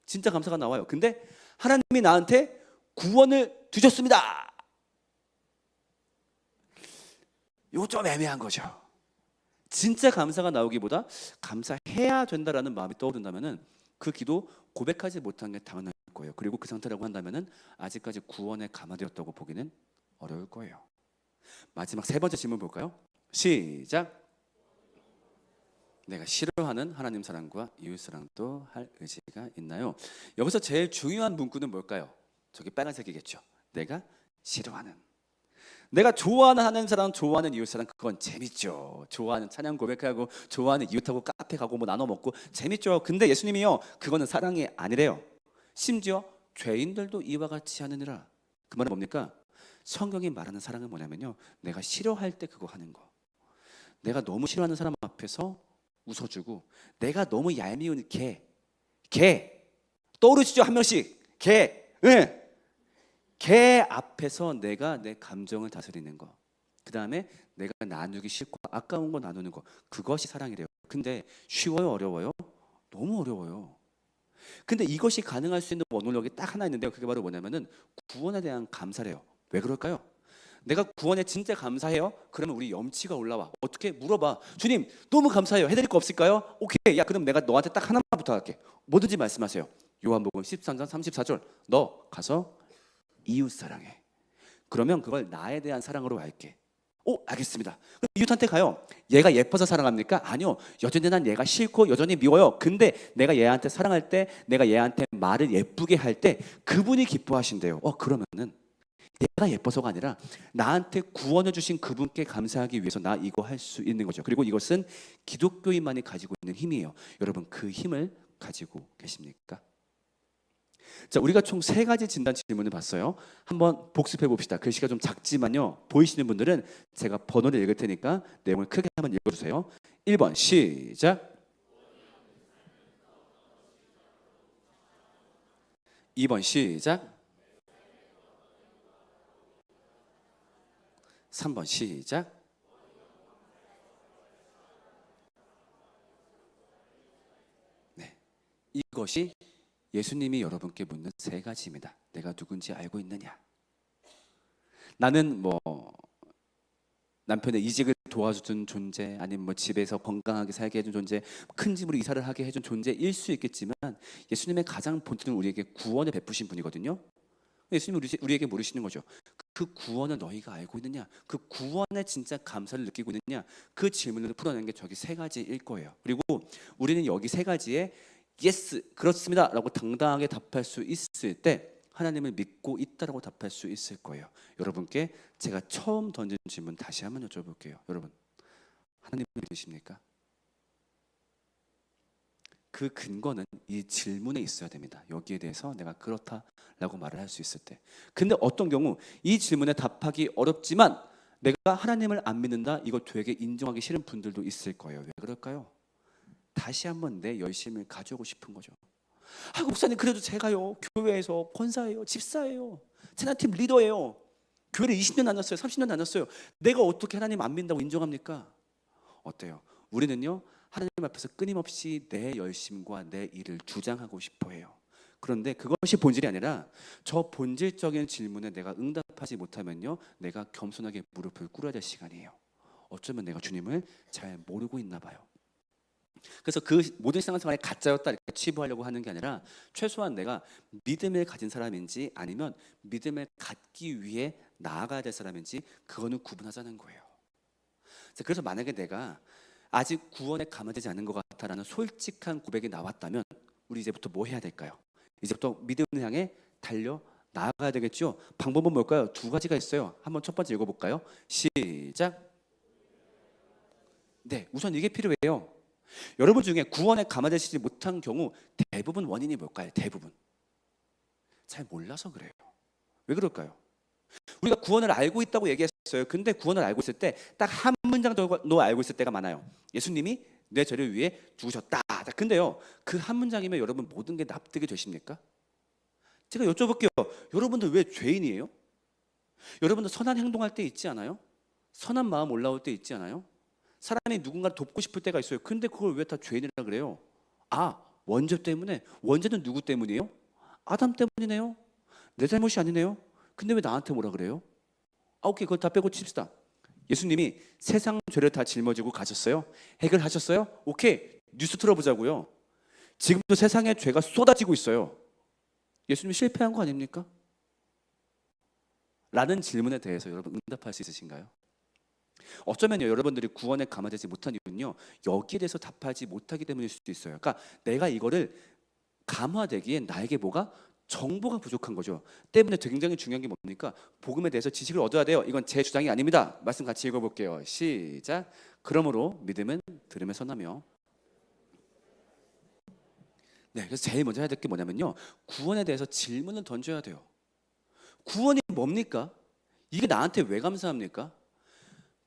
진짜 감사가 나와요. 근데 하나님이 나한테 구원을 주셨습니다. 이거 좀 애매한 거죠. 진짜 감사가 나오기보다 감사해야 된다라는 마음이 떠오른다면은 그 기도 고백하지 못한 게 당연할 거예요. 그리고 그 상태라고 한다면은 아직까지 구원에 감화되었다고 보기는 어려울 거예요. 마지막 세 번째 질문 볼까요? 시작. 내가 싫어하는 하나님 사랑과 이웃 사랑도 할 의지가 있나요? 여기서 제일 중요한 문구는 뭘까요? 저기 빨간색이겠죠. 내가 싫어하는. 내가 좋아하는 하나님 사랑, 좋아하는 이웃 사랑, 그건 재밌죠. 좋아하는 찬양 고백하고 좋아하는 이웃하고 카페 가고 뭐 나눠 먹고 재밌죠. 근데 예수님이요, 그거는 사랑이 아니래요. 심지어 죄인들도 이와 같이 하느니라. 그 말은 뭡니까? 성경이 말하는 사랑은 뭐냐면요, 내가 싫어할 때 그거 하는 거. 내가 너무 싫어하는 사람 앞에서 웃어주고, 내가 너무 얄미운 개 떠오르시죠? 한 명씩 개 앞에서 내가 내 감정을 다스리는 거, 그 다음에 내가 나누기 싫고 아까운 거 나누는 거, 그것이 사랑이래요. 근데 쉬워요? 어려워요? 너무 어려워요. 근데 이것이 가능할 수 있는 원동력이 딱 하나 있는데요. 그게 바로 뭐냐면은 구원에 대한 감사래요. 왜 그럴까요? 내가 구원에 진짜 감사해요? 그러면 우리 염치가 올라와. 어떻게? 물어봐. 주님 너무 감사해요. 해드릴 거 없을까요? 오케이. 야, 그럼 내가 너한테 딱 하나만 부탁할게. 뭐든지 말씀하세요. 요한복음 13장 34절. 너 가서 이웃 사랑해. 그러면 그걸 나에 대한 사랑으로 할게. 알겠습니다. 그럼 이웃한테 가요. 얘가 예뻐서 사랑합니까? 아니요. 여전히 난 얘가 싫고 여전히 미워요. 근데 내가 얘한테 사랑할 때, 내가 얘한테 말을 예쁘게 할 때 그분이 기뻐하신대요. 그러면은 내가 예뻐서가 아니라 나한테 구원해 주신 그분께 감사하기 위해서 나 이거 할 수 있는 거죠. 그리고 이것은 기독교인만이 가지고 있는 힘이에요. 여러분 그 힘을 가지고 계십니까? 자, 우리가 총 세 가지 진단 질문을 봤어요. 한번 복습해 봅시다. 글씨가 좀 작지만요. 보이시는 분들은 제가 번호를 읽을 테니까 내용을 크게 한번 읽어주세요. 1번 시작. 2번 시작. 3번 시작. 네, 이것이 예수님이 여러분께 묻는 세 가지입니다. 내가 누군지 알고 있느냐? 나는 남편의 이직을 도와주던 존재, 아니면 집에서 건강하게 살게 해준 존재, 큰 집으로 이사를 하게 해준 존재일 수 있겠지만 예수님의 가장 본질은 우리에게 구원을 베푸신 분이거든요. 예수님이 우리에게 물으시는 거죠. 그 구원을 너희가 알고 있느냐? 그 구원에 진짜 감사를 느끼고 있느냐? 그 질문을 풀어내는 게 저기 세 가지일 거예요. 그리고 우리는 여기 세 가지에 예스, 그렇습니다 라고 당당하게 답할 수 있을 때 하나님을 믿고 있다라고 답할 수 있을 거예요. 여러분께 제가 처음 던진 질문 다시 한번 여쭤볼게요. 여러분, 하나님을 믿으십니까? 그 근거는 이 질문에 있어야 됩니다. 여기에 대해서 내가 그렇다라고 말을 할 수 있을 때. 근데 어떤 경우 이 질문에 답하기 어렵지만 내가 하나님을 안 믿는다, 이거 되게 인정하기 싫은 분들도 있을 거예요. 왜 그럴까요? 다시 한번 내 열심을 가져오고 싶은 거죠. 아, 목사님, 그래도 제가요 교회에서 권사예요, 집사예요, 찬양팀 리더예요, 교회를 20년 다녔어요, 30년 다녔어요. 내가 어떻게 하나님 안 믿는다고 인정합니까? 어때요? 우리는요 하나님 앞에서 끊임없이 내 열심과 내 일을 주장하고 싶어 해요. 그런데 그것이 본질이 아니라 저 본질적인 질문에 내가 응답하지 못하면요 내가 겸손하게 무릎을 꿇어야 될 시간이에요. 어쩌면 내가 주님을 잘 모르고 있나 봐요. 그래서 그 모든 신앙생활이 가짜였다 이렇게 치부하려고 하는 게 아니라 최소한 내가 믿음을 가진 사람인지 아니면 믿음을 갖기 위해 나아가야 될 사람인지 그거는 구분하자는 거예요. 그래서 만약에 내가 아직 구원에 감화되지 않은 것 같다라는 솔직한 고백이 나왔다면 우리 이제부터 뭐 해야 될까요? 이제부터 믿음을 향해 달려 나아가야 되겠죠. 방법은 뭘까요? 두 가지가 있어요. 한번 첫 번째 읽어볼까요? 시작. 네, 우선 이게 필요해요. 여러분 중에 구원에 감화되시지 못한 경우 대부분 원인이 뭘까요? 대부분 잘 몰라서 그래요. 왜 그럴까요? 우리가 구원을 알고 있다고 얘기했어요. 근데 구원을 알고 있을 때 딱 한 문장 정도 알고 있을 때가 많아요. 예수님이 내 죄를 위해 죽으셨다. 근데요 그 한 문장이면 여러분 모든 게 납득이 되십니까? 제가 여쭤볼게요. 여러분들 왜 죄인이에요? 여러분들 선한 행동할 때 있지 않아요? 선한 마음 올라올 때 있지 않아요? 사람이 누군가를 돕고 싶을 때가 있어요. 근데 그걸 왜 다 죄인이라 그래요? 아, 원죄 때문에. 원죄는 누구 때문이에요? 아담 때문이네요. 내 잘못이 아니네요. 근데 왜 나한테 뭐라 그래요? 아, 오케이, 그거 다 빼고 칩시다. 예수님이 세상 죄를 다 짊어지고 가셨어요? 해결하셨어요? 오케이, 뉴스 틀어보자고요. 지금도 세상에 죄가 쏟아지고 있어요. 예수님이 실패한 거 아닙니까? 라는 질문에 대해서 여러분 응답할 수 있으신가요? 어쩌면요 여러분들이 구원에 감화되지 못한 이유는요 여기에 대해서 답하지 못하기 때문일 수도 있어요. 그러니까 내가 이거를 감화되기에 나에게 뭐가 정보가 부족한 거죠. 때문에 굉장히 중요한 게 뭡니까? 복음에 대해서 지식을 얻어야 돼요. 이건 제 주장이 아닙니다. 말씀 같이 읽어볼게요. 시작. 그러므로 믿음은 들음에서 나며. 네, 그래서 제일 먼저 해야 될 게 뭐냐면요 구원에 대해서 질문을 던져야 돼요. 구원이 뭡니까? 이게 나한테 왜 감사합니까?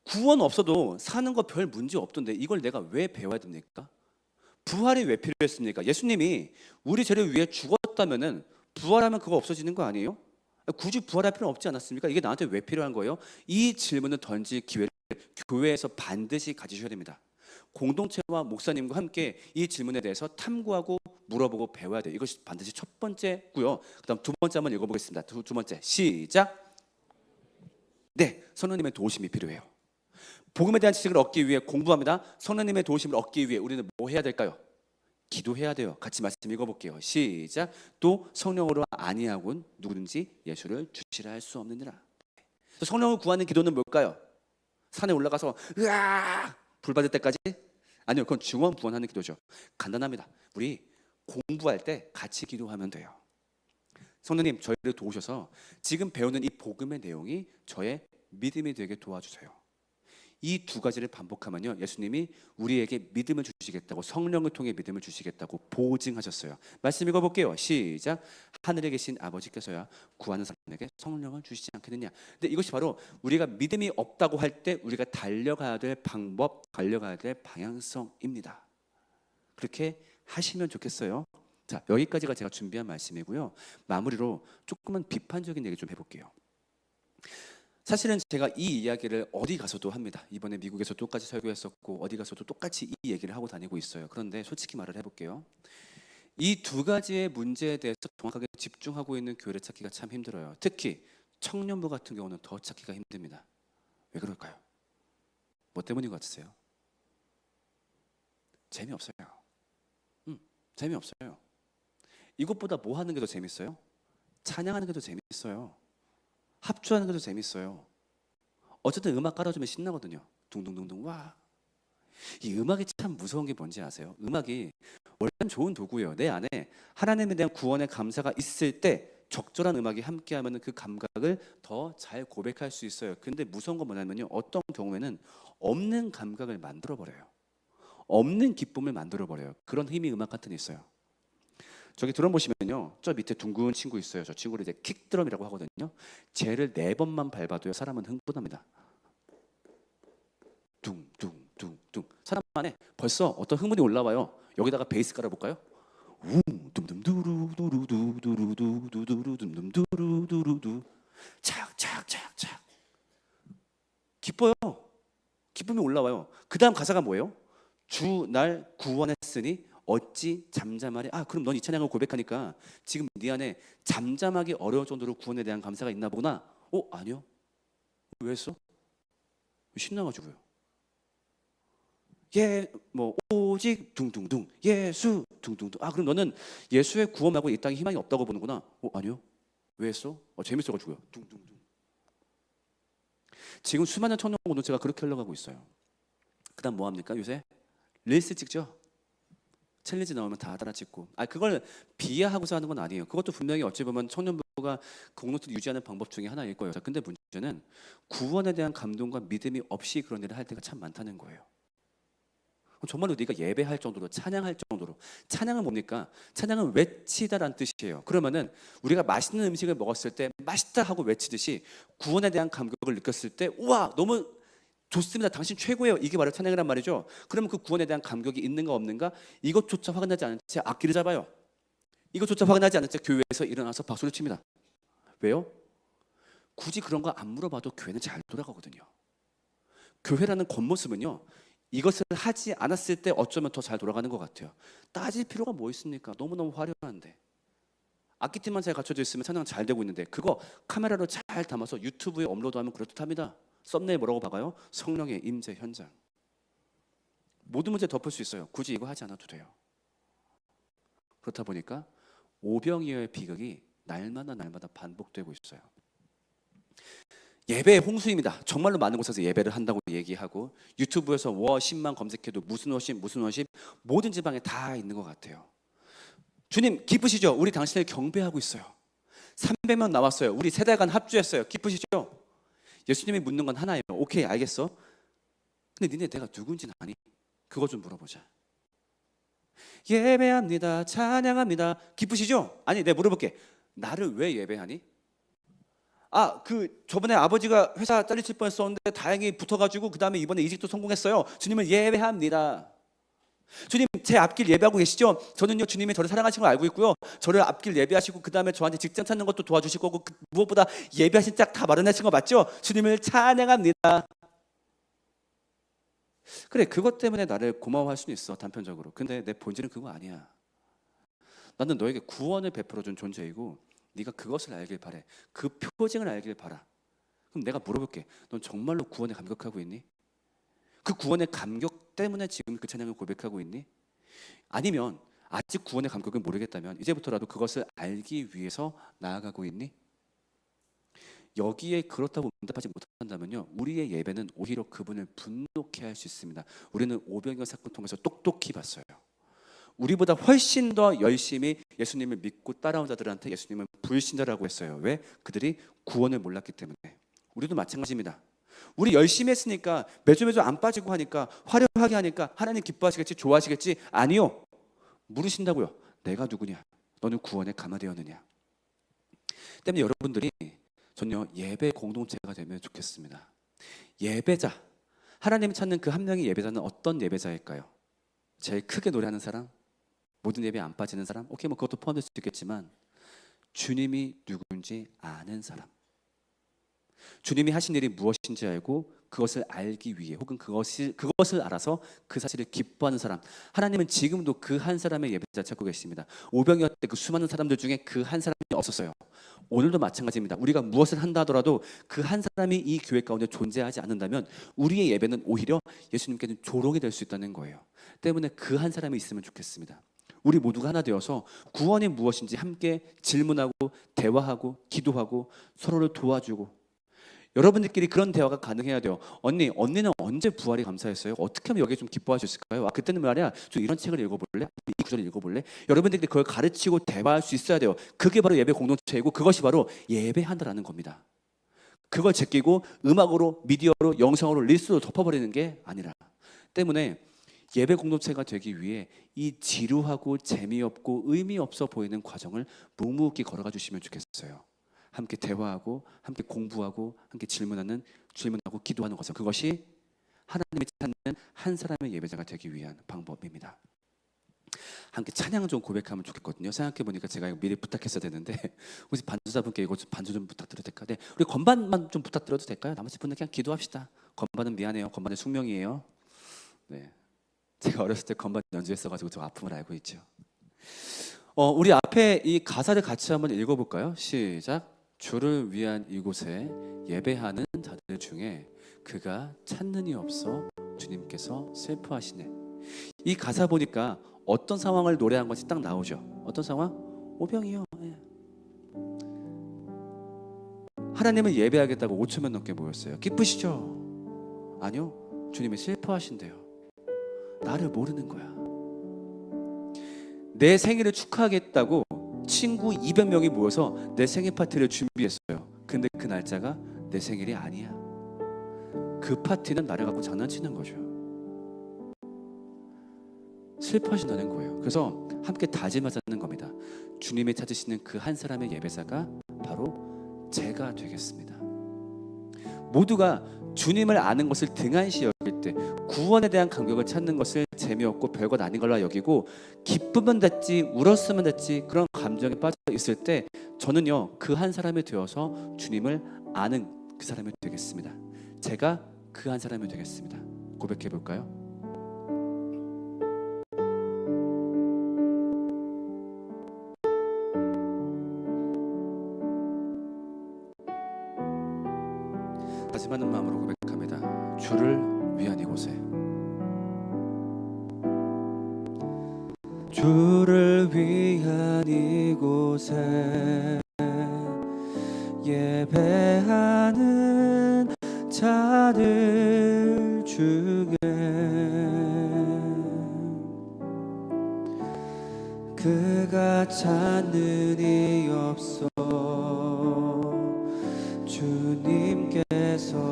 구원 없어도 사는 거 별 문제 없던데 이걸 내가 왜 배워야 됩니까? 부활이 왜 필요했습니까? 예수님이 우리 죄를 위해 죽었다면은 부활하면 그거 없어지는 거 아니에요? 굳이 부활할 필요는 없지 않았습니까? 이게 나한테 왜 필요한 거예요? 이 질문을 던질 기회를 교회에서 반드시 가지셔야 됩니다. 공동체와 목사님과 함께 이 질문에 대해서 탐구하고 물어보고 배워야 돼요. 이것이 반드시 첫 번째고요. 그다음 두 번째 한번 읽어보겠습니다. 두 번째 시작. 네, 성령님의 도우심이 필요해요. 복음에 대한 지식을 얻기 위해 공부합니다. 성령님의 도우심을 얻기 위해 우리는 뭐 해야 될까요? 기도해야 돼요. 같이 말씀 읽어볼게요. 시작. 또 성령으로 아니하고는 누구든지 예수를 주시라 할 수 없느니라. 성령을 구하는 기도는 뭘까요? 산에 올라가서 으아 불 받을 때까지? 아니요, 그건 중원부원하는 기도죠. 간단합니다. 우리 공부할 때 같이 기도하면 돼요. 성령님 저희를 도우셔서 지금 배우는 이 복음의 내용이 저의 믿음이 되게 도와주세요. 이 두 가지를 반복하면요, 예수님이 우리에게 믿음을 주시겠다고, 성령을 통해 믿음을 주시겠다고 보증하셨어요. 말씀 읽어볼게요. 시작. 하늘에 계신 아버지께서야 구하는 사람에게 성령을 주시지 않겠느냐. 근데 이것이 바로 우리가 믿음이 없다고 할 때 우리가 달려가야 될 방법, 달려가야 될 방향성입니다. 그렇게 하시면 좋겠어요. 자, 여기까지가 제가 준비한 말씀이고요. 마무리로 조금은 비판적인 얘기 좀 해볼게요. 사실은 제가 이 이야기를 어디 가서도 합니다. 이번에 미국에서 똑같이 설교했었고 어디 가서도 똑같이 이 얘기를 하고 다니고 있어요. 그런데 솔직히 말을 해볼게요. 이 두 가지의 문제에 대해서 정확하게 집중하고 있는 교회를 찾기가 참 힘들어요. 특히 청년부 같은 경우는 더 찾기가 힘듭니다. 왜 그럴까요? 뭐 때문인 것 같으세요? 재미없어요. 재미없어요. 이것보다 뭐 하는 게 더 재밌어요? 찬양하는 게 더 재밌어요. 합주하는 게 더 재밌어요. 어쨌든 음악 깔아주면 신나거든요. 둥둥둥둥 와. 이 음악이 참 무서운 게 뭔지 아세요? 음악이 원래는 좋은 도구예요. 내 안에 하나님에 대한 구원의 감사가 있을 때 적절한 음악이 함께하면 그 감각을 더 잘 고백할 수 있어요. 근데 무서운 건 뭐냐면요, 어떤 경우에는 없는 감각을 만들어버려요. 없는 기쁨을 만들어버려요. 그런 힘이 음악한테는 있어요. 저기 드럼 보시면요, 저 밑에 둥근 친구 있어요. 저 친구를 이제 킥드럼이라고 하거든요. 쟤를 4번만 밟아도요, 사람은 흥분합니다. 둥둥둥둥. 사람 안에 벌써 어떤 흥분이 올라와요. 여기다가 베이스 깔아볼까요? 둠둠두루두루두두두두두두두두두두두 착착착착. 기뻐요. 기쁨이 올라와요. 그 다음 가사가 뭐예요? 주 날 구원했으니 어찌 잠잠하리. 아, 그럼 넌 이 찬양을 고백하니까 지금 네 안에 잠잠하기 어려울 정도로 구원에 대한 감사가 있나 보구나. 아니요. 왜 했어? 신나가지고요. 뭐 오직 둥둥둥 예수 둥둥둥. 아, 그럼 너는 예수의 구원 말고 이 땅에 희망이 없다고 보는구나. 아니요. 왜 했어? 재밌어가지고요. 둥둥둥. 지금 수많은 청년 공동체가 그렇게 흘러가고 있어요. 그 다음 뭐 합니까? 요새 릴스 찍죠. 챌린지 나오면 다 따라 찍고. 그걸 비하하고서 하는 건 아니에요. 그것도 분명히 어찌 보면 청년부가 공동체를 유지하는 방법 중에 하나일 거예요. 근데 문제는 구원에 대한 감동과 믿음이 없이 그런 일을 할 때가 참 많다는 거예요. 정말로 네가 예배할 정도로, 찬양할 정도로. 찬양은 뭡니까? 찬양은 외치다란 뜻이에요. 그러면은 우리가 맛있는 음식을 먹었을 때 맛있다 하고 외치듯이 구원에 대한 감격을 느꼈을 때 우와 너무 좋습니다, 당신 최고예요, 이게 바로 찬양이란 말이죠. 그러면 그 구원에 대한 감격이 있는가 없는가, 이것조차 확인하지 않은 채 악기를 잡아요. 이것조차 확인하지 않은 채 교회에서 일어나서 박수를 칩니다. 왜요? 굳이 그런 거 안 물어봐도 교회는 잘 돌아가거든요. 교회라는 겉모습은요, 이것을 하지 않았을 때 어쩌면 더 잘 돌아가는 것 같아요. 따질 필요가 뭐 있습니까? 너무너무 화려한데. 악기팀만 잘 갖춰져 있으면 찬양 잘 되고 있는데 그거 카메라로 잘 담아서 유튜브에 업로드하면 그럴듯합니다. 썸네일 뭐라고 박아요? 성령의 임재 현장. 모든 문제 덮을 수 있어요. 굳이 이거 하지 않아도 돼요. 그렇다 보니까 오병이어의 비극이 날마다 반복되고 있어요. 예배의 홍수입니다. 정말로 많은 곳에서 예배를 한다고 얘기하고 유튜브에서 워십만 검색해도 무슨 워십 모든 지방에 다 있는 것 같아요. 주님 기쁘시죠? 우리 당신을 경배하고 있어요. 300명 나왔어요. 우리 3달간 합주했어요. 기쁘시죠? 예수님이 묻는 건 하나예요. 오케이, 알겠어. 근데 니네 내가 누군지 아니? 그거 좀 물어보자. 예배합니다, 찬양합니다. 기쁘시죠? 아니, 내가 물어볼게. 나를 왜 예배하니? 저번에 아버지가 회사 잘리칠 뻔했었는데 다행히 붙어가지고 그 다음에 이번에 이직도 성공했어요. 주님을 예배합니다. 주님, 제 앞길 예배하고 계시죠? 저는요, 주님이 저를 사랑하시는 걸 알고 있고요. 저를 앞길 예배하시고 그 다음에 저한테 직장 찾는 것도 도와주실 거고 무엇보다 예배하신 짝 다 마련하신 거 맞죠? 주님을 찬양합니다. 그래, 그것 때문에 나를 고마워할 수는 있어, 단편적으로. 근데 내 본질은 그거 아니야. 나는 너에게 구원을 베풀어준 존재이고 네가 그것을 알길 바래. 그 표징을 알길 바라. 그럼 내가 물어볼게. 넌 정말로 구원에 감격하고 있니? 그 구원의 감격 때문에 지금 그 찬양을 고백하고 있니? 아니면 아직 구원의 감격을 모르겠다면 이제부터라도 그것을 알기 위해서 나아가고 있니? 여기에 그렇다고 응답하지 못한다면요, 우리의 예배는 오히려 그분을 분노케 할 수 있습니다. 우리는 오병이어 사건을 통해서 똑똑히 봤어요. 우리보다 훨씬 더 열심히 예수님을 믿고 따라온 자들한테 예수님은 불신자라고 했어요. 왜? 그들이 구원을 몰랐기 때문에. 우리도 마찬가지입니다. 우리 열심히 했으니까 매주 안 빠지고 하니까 화려하게 하니까 하나님 기뻐하시겠지, 좋아하시겠지? 아니요. 물으신다고요. 내가 누구냐? 너는 구원에 감화되었느냐? 때문에 여러분들이 전요 예배 공동체가 되면 좋겠습니다. 예배자, 하나님이 찾는 그 한 명의 예배자는 어떤 예배자일까요? 제일 크게 노래하는 사람, 모든 예배에 안 빠지는 사람, 오케이, 뭐 그것도 포함될 수 있겠지만 주님이 누군지 아는 사람, 주님이 하신 일이 무엇인지 알고 그것을 알기 위해 혹은 그것을 알아서 그 사실을 기뻐하는 사람. 하나님은 지금도 그 한 사람의 예배자 찾고 계십니다. 오병이었을 때 그 수많은 사람들 중에 그 한 사람이 없었어요. 오늘도 마찬가지입니다. 우리가 무엇을 한다 하더라도 그 한 사람이 이 교회 가운데 존재하지 않는다면 우리의 예배는 오히려 예수님께는 조롱이 될 수 있다는 거예요. 때문에 그 한 사람이 있으면 좋겠습니다. 우리 모두가 하나 되어서 구원이 무엇인지 함께 질문하고 대화하고 기도하고 서로를 도와주고, 여러분들끼리 그런 대화가 가능해야 돼요. 언니는 언제 부활이 감사했어요? 어떻게 하면 여기에 좀 기뻐할 수 있을까요? 그때는 말이야, 좀 이런 책을 읽어볼래? 이 구절을 읽어볼래? 여러분들끼리 그걸 가르치고 대화할 수 있어야 돼요. 그게 바로 예배 공동체이고 그것이 바로 예배한다라는 겁니다. 그걸 제끼고 음악으로, 미디어로, 영상으로, 리스트로 덮어버리는 게 아니라. 때문에 예배 공동체가 되기 위해 이 지루하고 재미없고 의미 없어 보이는 과정을 묵묵히 걸어가 주시면 좋겠어요. 함께 대화하고 함께 공부하고 함께 질문하고 기도하는 것은, 그것이 하나님이 찾는 한 사람의 예배자가 되기 위한 방법입니다. 함께 찬양 좀 고백하면 좋겠거든요. 생각해보니까 제가 이거 미리 부탁했어야 되는데 혹시 반주자분께 이거 좀 반주 좀 부탁드려도 될까요? 네, 우리 건반만 좀 부탁드려도 될까요? 나머지 분들 그냥 기도합시다. 건반은 미안해요. 건반은 숙명이에요. 네, 제가 어렸을 때 건반 연주했어가지고 저 아픔을 알고 있죠. 우리 앞에 이 가사를 같이 한번 읽어볼까요? 시작. 주를 위한 이곳에 예배하는 자들 중에 그가 찾는 이 없어 주님께서 슬퍼하시네. 이 가사 보니까 어떤 상황을 노래한 것이 딱 나오죠. 어떤 상황? 오병이요. 예. 하나님을 예배하겠다고 5천명 넘게 모였어요. 기쁘시죠? 아니요. 주님이 슬퍼하신대요. 나를 모르는 거야. 내 생일을 축하하겠다고 친구 200명이 모여서 내 생일 파티를 준비했어요. 근데 그 날짜가 내 생일이 아니야. 그 파티는 나를 갖고 장난치는 거죠. 슬퍼하신다는 거예요. 그래서 함께 다짐하자는 겁니다. 주님이 찾으시는 그 한 사람의 예배자가 바로 제가 되겠습니다. 모두가 주님을 아는 것을 등한시 여길 때, 구원에 대한 감격을 찾는 것을 재미없고 별것 아닌 걸로 여기고 기쁘면 됐지 울었으면 됐지 그런 감정에 빠져 있을 때, 저는요 그 한 사람이 되어서 주님을 아는 그 사람이 되겠습니다. 제가 그 한 사람이 되겠습니다. 고백해 볼까요? 다짐하는 마음으로 고백합니다. 주를 위한 이곳에, 주를 위한 이곳에 예배하는 자들 중에 그가 찾는 이 없어 주님께서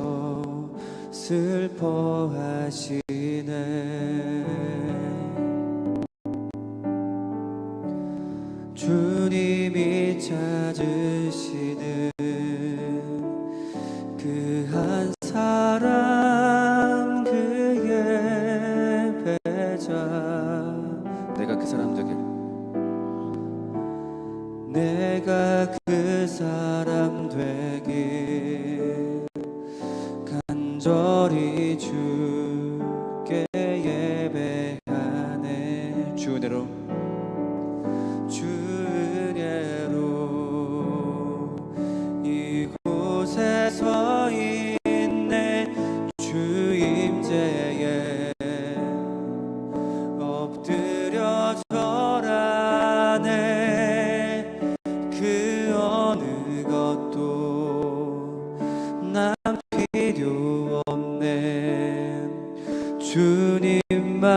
슬퍼하시네. 주님이 찾으시는 그 한 사람, 그 예배자, 내가 그 사람 되길, 내가 그 사람 되길 간절히 주께 예배하네. 주 은혜로, 주 은혜로 이곳에 서 있네. 주 임재에 엎드려 절하네. 그 어느 것도 난 필요 없네. 주님만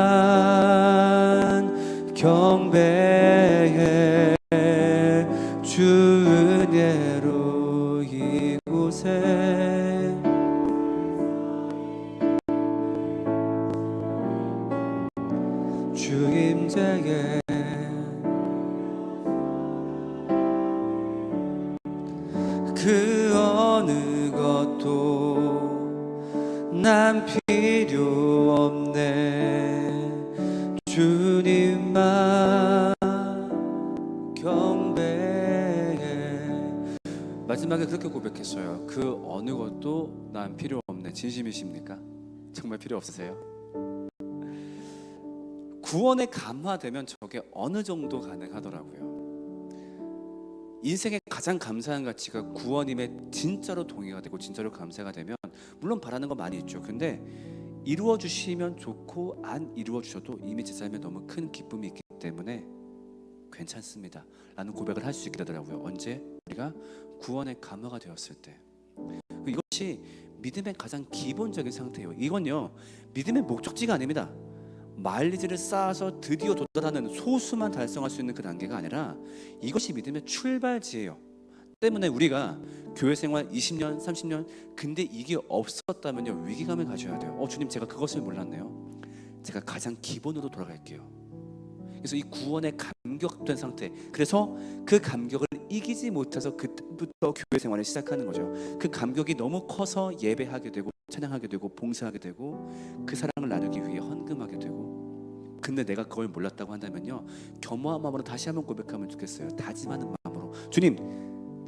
경배해. 주 은혜로 이곳에 그 어느 것도 난 필요 없네. 주님만 경배해. 마지막에 그렇게 고백했어요. 그 어느 것도 난 필요 없네. 진심이십니까? 정말 필요 없으세요? 구원에 감화되면 저게 어느 정도 가능하더라고요. 인생의 가장 감사한 가치가 구원임에 진짜로 동의가 되고 진짜로 감사가 되면, 물론 바라는 건 많이 있죠. 근데 이루어 주시면 좋고 안 이루어 주셔도 이미 제 삶에 너무 큰 기쁨이 있기 때문에 괜찮습니다 라는 고백을 할 수 있게 되더라고요. 언제? 우리가 구원의 감화가 되었을 때. 이것이 믿음의 가장 기본적인 상태예요. 이건요, 믿음의 목적지가 아닙니다. 마일리지를 쌓아서 드디어 도달하는, 소수만 달성할 수 있는 그 단계가 아니라 이것이 믿음의 출발지예요. 때문에 우리가 교회 생활 20년, 30년 근데 이게 없었다면요, 위기감을 가져야 돼요. 주님, 제가 그것을 몰랐네요. 제가 가장 기본으로 돌아갈게요. 그래서 이 구원의 감격된 상태, 그래서 그 감격을 이기지 못해서 그때부터 교회 생활을 시작하는 거죠. 그 감격이 너무 커서 예배하게 되고 찬양하게 되고 봉사하게 되고 그 사랑을 나누기 위해 헌금하게 되고. 근데 내가 그걸 몰랐다고 한다면요, 겸허한 마음으로 다시 한번 고백하면 좋겠어요. 다짐하는 마음으로, 주님,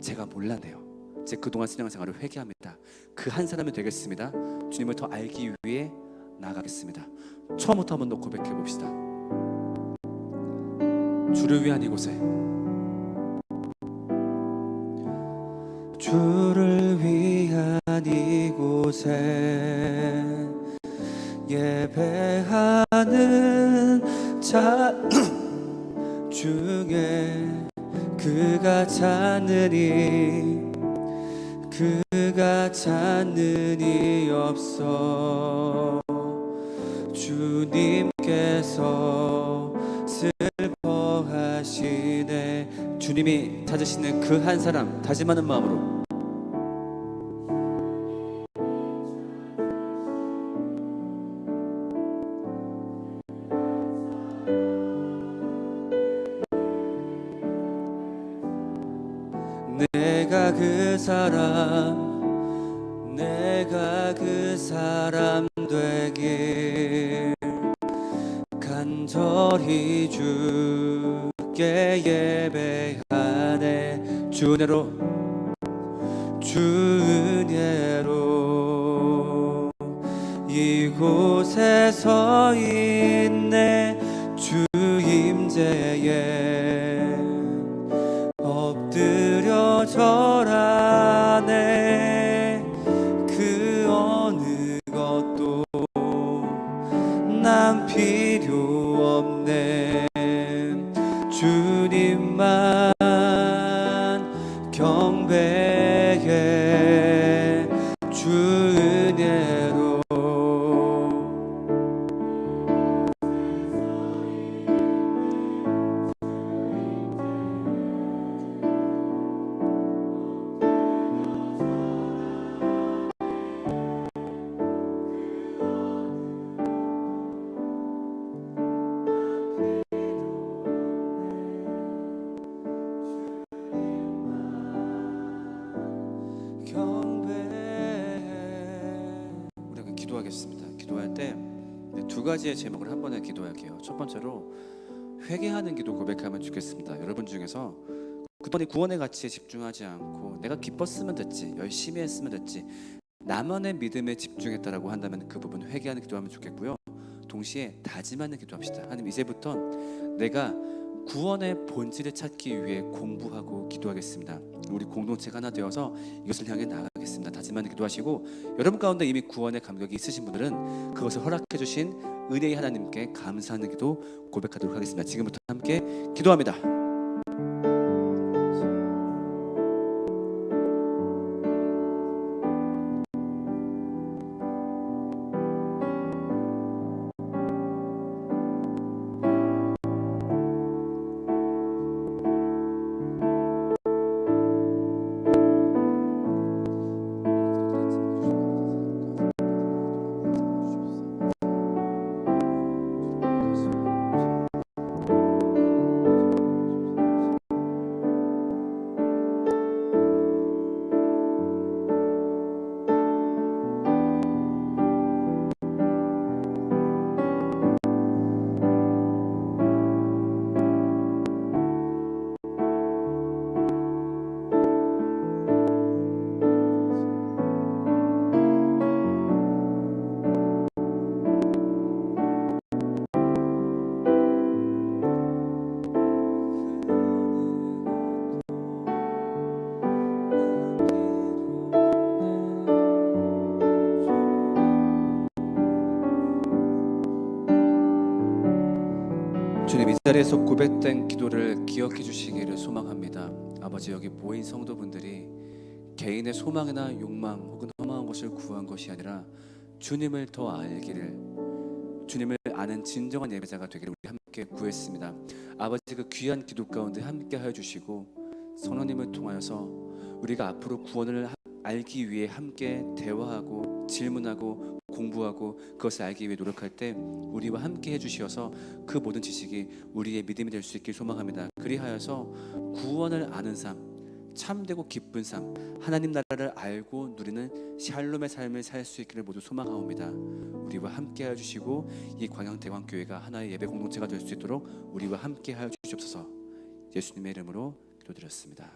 제가 몰랐네요. 제 그동안 신앙생활을 회개합니다. 그 한 사람이 되겠습니다. 주님을 더 알기 위해 나아가겠습니다. 처음부터 한번 더 고백해 봅시다. 주를 위한 이곳에, 주를 위한 이곳에 예배하는 자 중에 그가 찾느니, 그가 찾느니 없어. 주님께서 슬퍼하시네. 주님이 찾으시는 그 한 사람, 다짐하는 마음으로 내가 그 사람, 내가 그 사람 되길 간절히 주께 예배하네. 주 은혜로, 주 은혜로 이곳에 서 있네. 주 임재에 엎드려 절하네. 그 어느 것도 난 필요 없네. 주님만 경배해. 주 은혜로 우리가 기도하겠습니다. 기도할 때 두 가지의 제목을 한 번에 기도할게요. 첫 번째로 회개하는 기도 고백하면 좋겠습니다. 여러분 중에서 그동안 구원의 가치에 집중하지 않고 내가 기뻤으면 됐지, 열심히 했으면 됐지, 나만의 믿음에 집중했다라고 한다면 그 부분 회개하는 기도하면 좋겠고요. 동시에 다짐하는 기도합시다. 하나님, 이제부터 내가 구원의 본질을 찾기 위해 공부하고 기도하겠습니다. 우리 공동체가 하나 되어서 이것을 향해 나아가겠습니다. 다짐하는 기도하시고, 여러분 가운데 이미 구원의 감격이 있으신 분들은 그것을 허락해 주신 은혜의 하나님께 감사하는 기도 고백하도록 하겠습니다. 지금부터 함께 기도합니다. 예수님, 이 자리에서 고백된 기도를 기억해 주시기를 소망합니다. 아버지, 여기 모인 성도분들이 개인의 소망이나 욕망 혹은 허망한 것을 구한 것이 아니라 주님을 더 알기를, 주님을 아는 진정한 예배자가 되기를 우리 함께 구했습니다. 아버지, 그 귀한 기도 가운데 함께 하여 주시고 성령님을 통하여서 우리가 앞으로 구원을 알기 위해 함께 대화하고 질문하고 공부하고 그것을 알기 위해 노력할 때 우리와 함께 해주시어서 그 모든 지식이 우리의 믿음이 될 수 있길 소망합니다. 그리하여서 구원을 아는 삶, 참되고 기쁜 삶, 하나님 나라를 알고 누리는 샬롬의 삶을 살 수 있기를 모두 소망하옵니다. 우리와 함께 하여 주시고 이 광양대광교회가 하나의 예배 공동체가 될 수 있도록 우리와 함께 하여 주시옵소서. 예수님의 이름으로 기도드렸습니다.